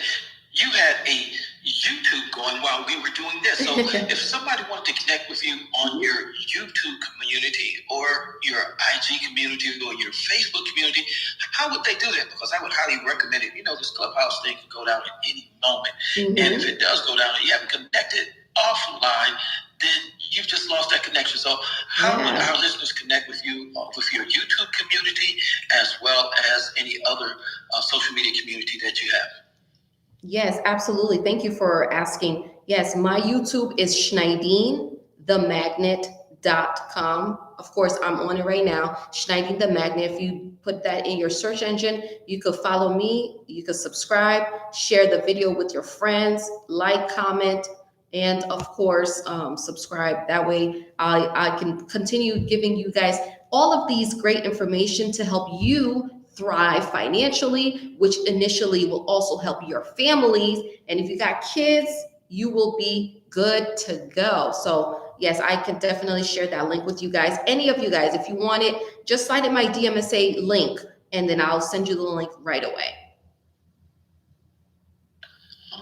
you had a YouTube going while we were doing this. So if somebody wanted to connect with you on your YouTube community or your IG community or your Facebook community, how would they do that? Because I would highly recommend it. You know, this Clubhouse thing can go down at any moment. And if it does go down and you haven't connected offline, then you've just lost that connection. So how would our listeners connect with you, with your YouTube community, as well as any other social media community that you have? Yes, absolutely. Thank you for asking. Yes, my YouTube is SchneidenTheMagnet.com. Of course, I'm on it right now, Schneiden the Magnet. If you put that in your search engine, you could follow me, you could subscribe, share the video with your friends, like, comment, and of course, subscribe. That way I can continue giving you guys all of these great information to help you thrive financially, which initially will also help your families. And if you got kids, you will be good to go. So yes, I can definitely share that link with you guys. Any of you guys, if you want it, just slide in my DM and say link, and then I'll send you the link right away.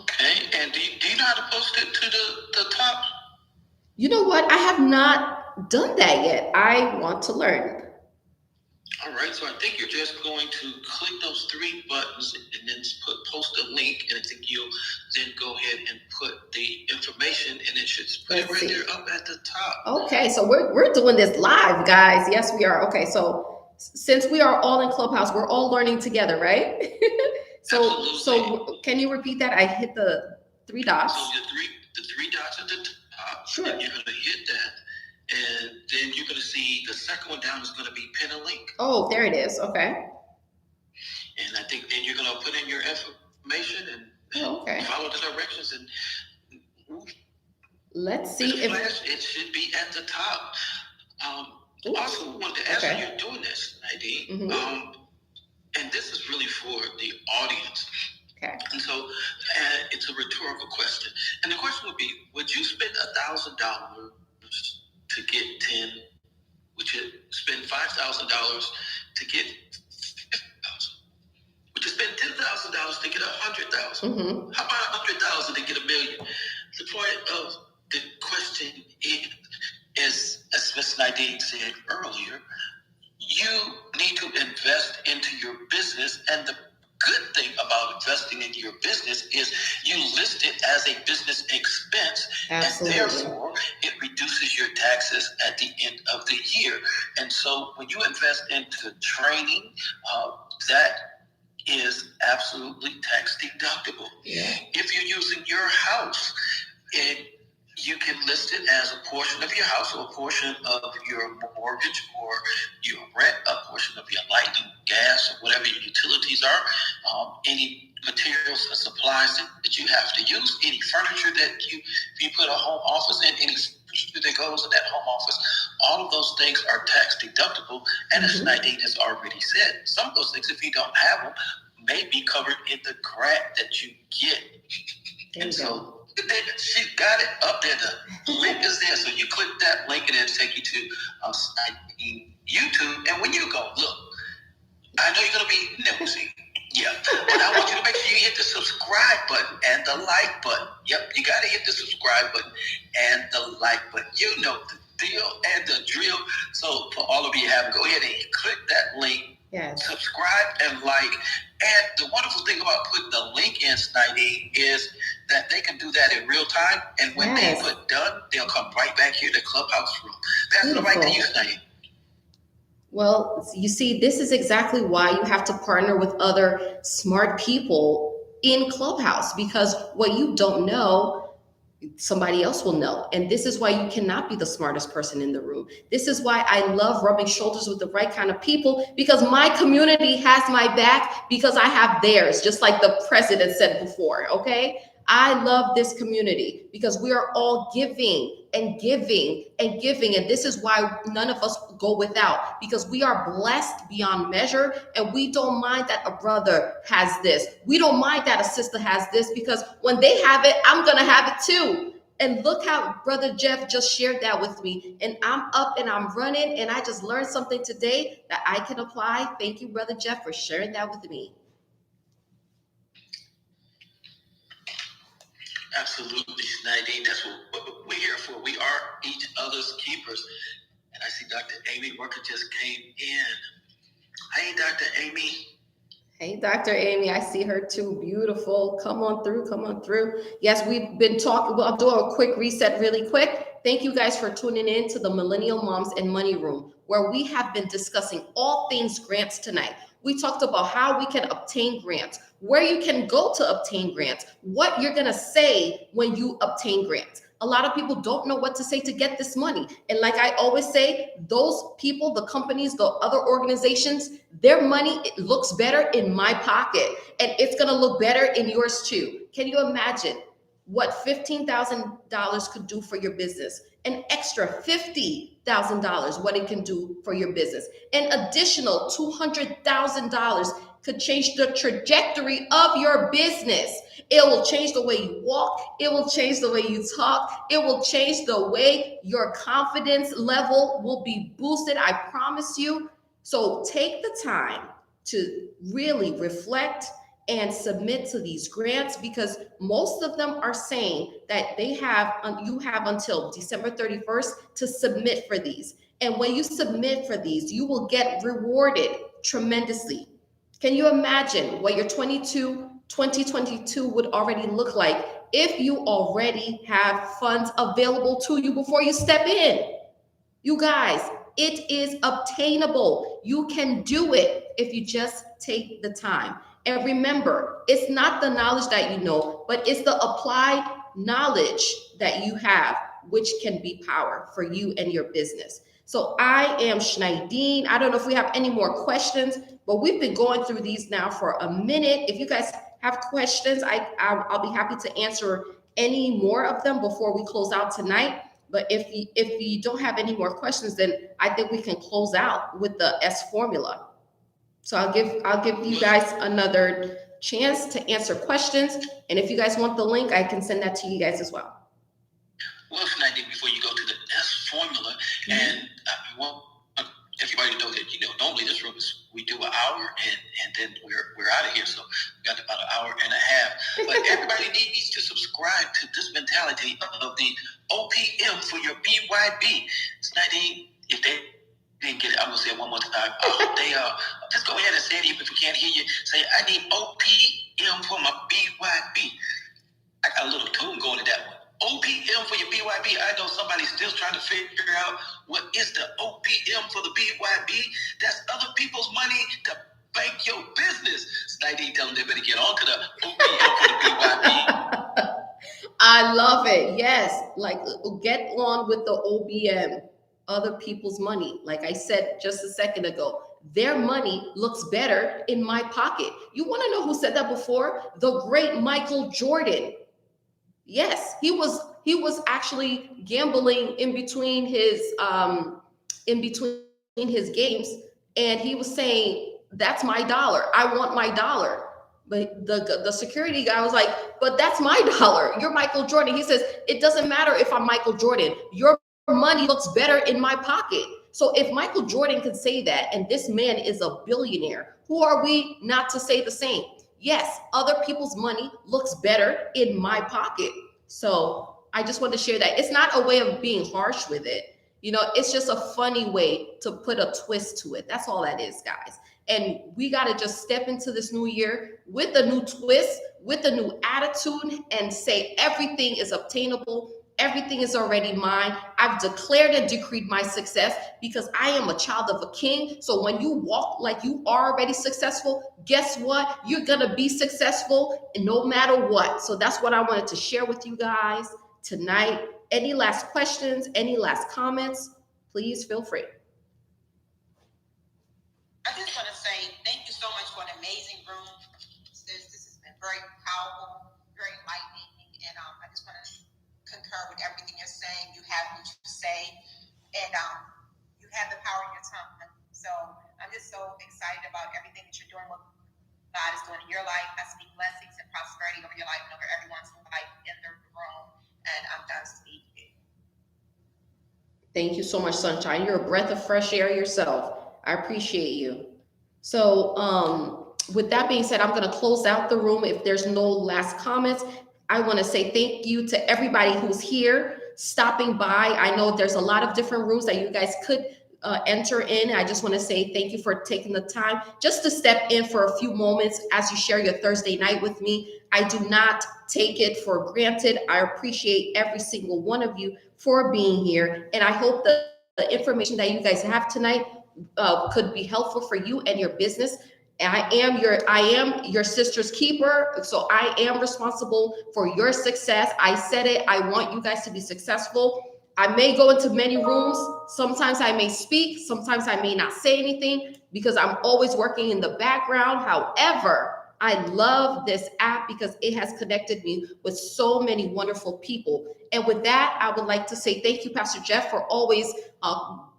Okay, and do you know how to post it to the top? You know what? I have not done that yet. I want to learn. All right, so I think you're just going to click those three buttons and then post a link, and I think you'll then go ahead and put the information, and it should put it right there up at the top. Okay, so we're doing this live, guys. Yes, we are. Okay, so since we are all in Clubhouse, we're all learning together, right? Absolutely. So can you repeat that? I hit the three dots. So the three dots at the top. Sure. And you're going to hit that. And then you're going to see the second one down is going to be pin a link. Oh, there it is. Okay. And I think then you're going to put in your information and follow the directions. And let's see if it should be at the top. Also wanted to ask you, you're doing this, Nadine. Mm-hmm. And this is really for the audience. Okay. And so it's a rhetorical question. And the question would be, would you spend $1,000 to get 10? Would you spend $5,000 to get 50,000? Would you spend $10,000 to get 100,000? Mm-hmm. How about 100,000 to get $1 million? The point of the question is, as Ms. Nadine said earlier, you need to invest into your business, and the good thing about investing into your business is you list it as a business expense. Absolutely. And therefore it reduces your taxes at the end of the year. And so when you invest into training, that is absolutely tax deductible. Yeah. If you're using your house, you can list it as a portion of your house, or a portion of your mortgage, or your rent, a portion of your light and gas, or whatever your utilities are, any materials and supplies that you have to use, any furniture that you put a home office in, any furniture that goes in that home office, all of those things are tax deductible. And as Nadine has already said, some of those things, if you don't have them, may be covered in the grant that you get. And so she got it up there. The link is there. So you click that link and it'll take you to YouTube. And when you go, look, I know you're going to be nosy. Yeah. But I want you to make sure you hit the subscribe button and the like button. Yep. You got to hit the subscribe button and the like button. You know the deal and the drill. So for all of you go ahead and click that link. Yes. Subscribe and like. And the wonderful thing about putting the link in, Nadine, is that they can do that in real time. And when they put done, they'll come right back here to the Clubhouse room. That's the right to you, Nadine. Well, you see, this is exactly why you have to partner with other smart people in Clubhouse, because what you don't know, somebody else will know. And this is why you cannot be the smartest person in the room. This is why I love rubbing shoulders with the right kind of people, because my community has my back because I have theirs, just like the president said before, okay? I love this community because we are all giving and giving and giving. And this is why none of us go without, because we are blessed beyond measure. And we don't mind that a brother has this. We don't mind that a sister has this, because when they have it, I'm going to have it too. And look how Brother Jeff just shared that with me. And I'm up and I'm running. And I just learned something today that I can apply. Thank you, Brother Jeff, for sharing that with me. Absolutely, Nadine. That's what we're here for. We are each other's keepers. And I see Dr. Amy Worker just came in. Hey, Dr. Amy. Hey, Dr. Amy. I see her too. Beautiful. Come on through. Come on through. Yes, we've been talking. Well, I'll do a quick reset really quick. Thank you guys for tuning in to the Millennial Moms and Money Room, where we have been discussing all things grants tonight. We talked about how we can obtain grants, where you can go to obtain grants, what you're going to say when you obtain grants. A lot of people don't know what to say to get this money. And like I always say, those people, the companies, the other organizations, their money, it looks better in my pocket, and it's going to look better in yours too. Can you imagine what $15,000 could do for your business? An extra $50,000, what it can do for your business. An additional $200,000 could change the trajectory of your business. It will change the way you walk. It will change the way you talk. It will change the way your confidence level will be boosted. I promise you. So take the time to really reflect and submit to these grants, because most of them are saying that you have until December 31st to submit for these. And when you submit for these, you will get rewarded tremendously. Can you imagine what your 2022 would already look like if you already have funds available to you before you step in? You guys, it is obtainable. You can do it if you just take the time. And remember, it's not the knowledge that you know, but it's the applied knowledge that you have, which can be power for you and your business. So I am Schneidine. I don't know if we have any more questions, but we've been going through these now for a minute. If you guys have questions, I'll be happy to answer any more of them before we close out tonight. But if you don't have any more questions, then I think we can close out with the S formula. So I'll give you guys another chance to answer questions. And if you guys want the link, I can send that to you guys as well. Well, Nadine, before you go to the S formula, and I want everybody to know that, normally this room we do an hour and then we're out of here. So we got about an hour and a half. But everybody needs to subscribe to this mentality of the OPM for your BYB. Nadine, if they didn't get it, I'm going to say it one more time. Just go ahead and say it, even if we can't hear you. Say, I need OPM for my BYB. I got a little tune going to that one. OPM for your BYB. I know somebody's still trying to figure out what is the OPM for the BYB. That's other people's money to bank your business. Nadine, tell them they better get on to the OPM for the BYB. I love it. Yes. Like, get on with the OBM, other people's money. Like I said just a second ago, their money looks better in my pocket. You want to know who said that before? The great Michael Jordan. Yes, he was actually gambling in between his games, and he was saying, "That's my dollar. I want my dollar." But the security guy was like, "But that's my dollar. You're Michael Jordan." He says, "It doesn't matter if I'm Michael Jordan. Your money looks better in my pocket." So if Michael Jordan could say that, and this man is a billionaire, who are we not to say the same? Yes, other people's money looks better in my pocket. So I just want to share that. It's not a way of being harsh with it. It's just a funny way to put a twist to it. That's all that is, guys. And we got to just step into this new year with a new twist, with a new attitude, and say everything is obtainable. Everything is already mine. I've declared and decreed my success because I am a child of a king. So when you walk like you are already successful, guess what? You're going to be successful no matter what. So that's what I wanted to share with you guys tonight. Any last questions? Any last comments? Please feel free. I just want to say thank you so much for an amazing room. This has been very powerful, very enlightening, and I just want to concur with everything you're saying. You have what you say, and you have the power in your tongue. So I'm just so excited about everything that you're doing, what God is doing in your life. I speak blessings and prosperity over your life and over everyone's life in the room. And I'm done speaking. Thank you so much, Sunshine. You're a breath of fresh air yourself. I appreciate you. So with that being said, I'm going to close out the room. If there's no last comments, I want to say thank you to everybody who's here, stopping by. I know there's a lot of different rooms that you guys could enter in. I just want to say thank you for taking the time just to step in for a few moments as you share your Thursday night with me. I do not take it for granted. I appreciate every single one of you for being here. And I hope that the information that you guys have tonight could be helpful for you and your business. I am your sister's keeper. So I am responsible for your success. I said it. I want you guys to be successful. I may go into many rooms. Sometimes I may speak. Sometimes I may not say anything because I'm always working in the background. However, I love this app because it has connected me with so many wonderful people. And with that, I would like to say thank you, Pastor Jeff, for always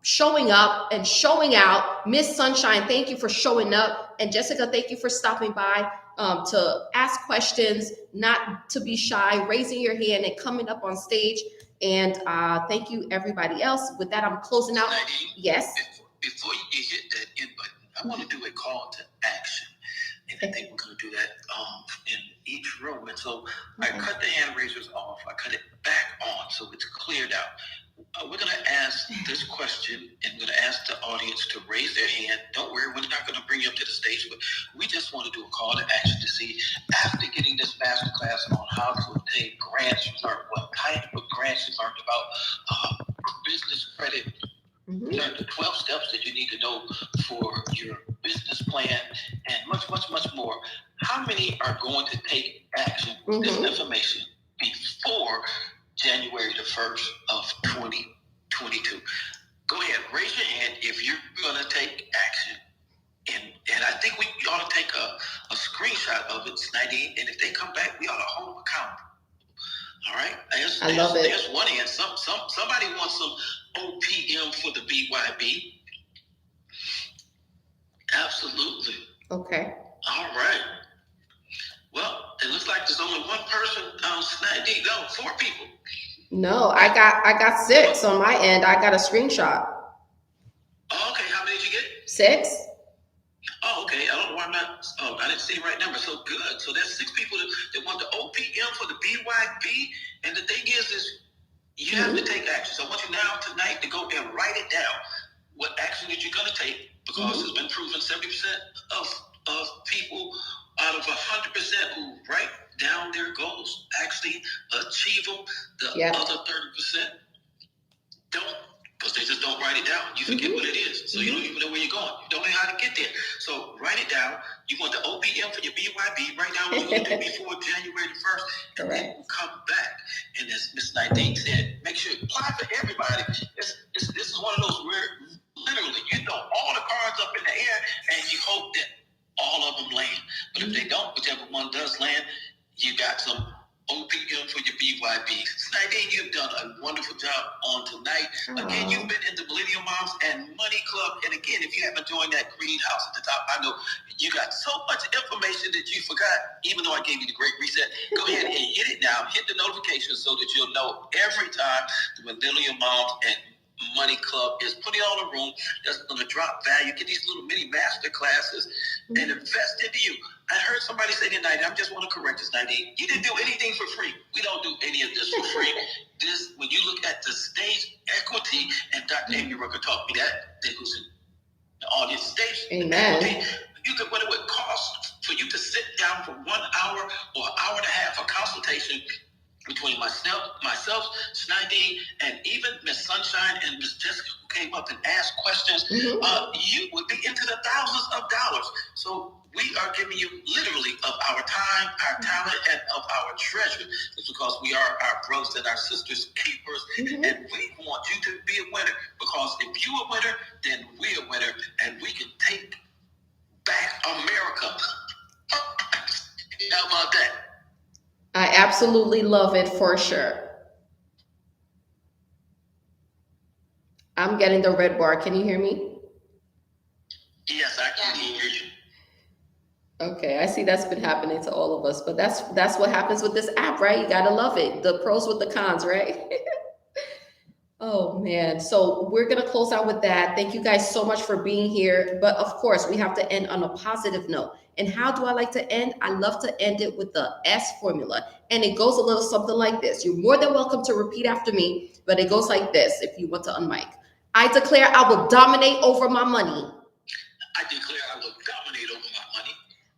showing up and showing out. Miss Sunshine, thank you for showing up. And Jessica, thank you for stopping by to ask questions, not to be shy, raising your hand and coming up on stage. And thank you, everybody else. With that, I'm closing out. Nadine, Yes. Before you hit that end button, I want to do a call to action. And I think we're going to do that in each room. And so I cut the hand raisers off. I cut it back on so it's cleared out. We're going to ask this question, and we're going to ask the audience to raise their hand. Don't worry, we're not going to bring you up to the stage, but we just want to do a call to action to see, after getting this masterclass on how to obtain grants, you learned what type of grants, you learned about business credit, you learned the 12 steps that you need to know for your business plan, and much, much, much more. How many are going to take action with this information before January the 1st of 2022? Go ahead, raise your hand if you're going to take action. And I think we ought to take a screenshot of it, Snidine, and if they come back, we ought to hold them accountable. All right? I love it. There's one hand. Somebody wants some OPM for the BYB. Absolutely. Okay. All right. Well, it looks like there's only one person, Snidine. No, 4 people. No, I got 6 on my end. I got a screenshot. Oh, okay. How many did you get? 6. Oh, okay. I don't know why I'm not. Oh, I didn't see the right number. So good. So there's 6 people that want the OPM for the BYB. And the thing is you have to take action. So I want you now tonight to go and write it down. What action that you're going to take, because it's been proven 70% of people out of 100% who write down their goals actually achieve them. The other 30% don't, because they just don't write it down. You forget what it is. So you don't even know where you're going. You don't know how to get there. So write it down. You want the OPM for your BYB. Write down what you're going to do before January the 1st. And then we'll come back. And as Ms. Nadine said, make sure you apply for everybody. This is one of those where literally you throw all the cards up in the air and you hope that all of them land. But if they don't, whichever one does land, you got some OPM for your BYB. Nadine, you've done a wonderful job on tonight. Again, you've been in the Millennial Moms and Money Club. And again, if you haven't joined that green house at the top, I know you got so much information that you forgot, even though I gave you the great reset. Go ahead and hit it now. Hit the notification so that you'll know every time the Millennial Moms and Money Club is putting on a room that's going to drop value. Get these little mini master classes and invest into you. I heard somebody say tonight, I just want to correct this, Nadine. You didn't do anything for free. We don't do any of this for free. This, when you look at the stage equity, and Dr. Amy Rucker taught me that who's in the audience, stage equity, you could, what it would cost for you to sit down for 1 hour or an hour and a half, a consultation between myself, Snidine, and even Miss Sunshine and Miss Jessica, who came up and asked questions, you would be into the thousands of dollars. So we are giving you literally of our time, our talent, and of our treasure. It's because we are our brothers and our sisters keepers, and we want you to be a winner. Because if you're a winner, then we're a winner, and we can take back America. How about that? I absolutely love it for sure. I'm getting the red bar. Can you hear me? Yes, I can hear you. Okay, I see that's been happening to all of us, but that's what happens with this app, right? You gotta love it. The pros with the cons, right? Oh man, so we're gonna close out with that. Thank you guys so much for being here. But of course, we have to end on a positive note. And how do I like to end? I love to end it with the S formula. And it goes a little something like this. You're more than welcome to repeat after me, but it goes like this if you want to unmic. I declare I will dominate over my money. I declare I will dominate over my money.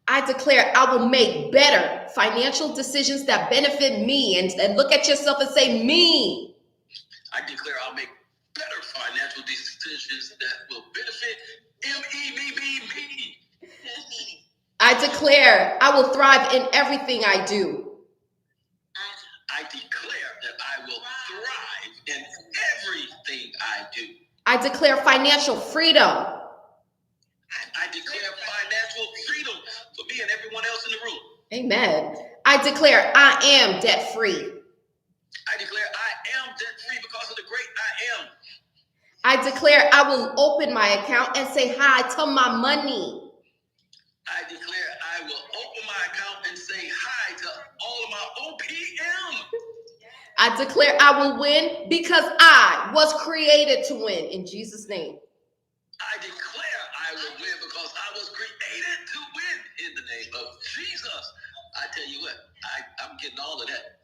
I declare I will make better financial decisions that benefit me. And look at yourself and say, me. I declare I'll make better financial decisions that will benefit me. I declare I will thrive in everything I do. I declare that I will thrive in everything I do. I declare financial freedom. I declare financial freedom for me and everyone else in the room. Amen. I declare I am debt free. I declare I am debt free because of the great I am. I declare I will open my account and say hi to my money. I declare I will open my account and say hi to all of my OPM. I declare I will win because I was created to win in Jesus' name. I declare I will win because I was created to win in the name getting all of that.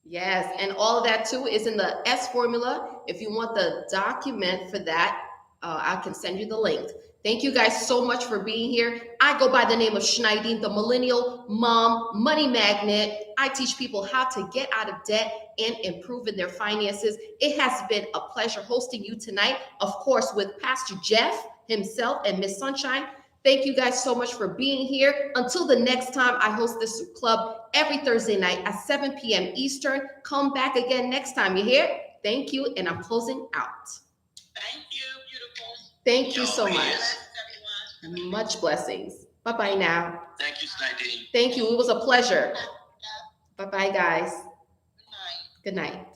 Yes, and all of that too is in the S formula. If you want the document for that, I can send you the link. Thank you guys so much for being here. I go by the name of Schneiding, the Millennial Mom Money Magnet. I teach people how to get out of debt and improve in their finances. It has been a pleasure hosting you tonight, of course, with Pastor Jeff himself and Miss Sunshine. Thank you guys so much for being here. Until the next time, I host this club every Thursday night at 7 p.m. Eastern. Come back again next time. You hear? Thank you, and I'm closing out. Thank you, beautiful. Thank you so Oh, much. yes. Everyone. Much blessings. Bye-bye now. Thank you, Nadine. Thank you. It was a pleasure. Bye-bye, guys. Good night. Good night.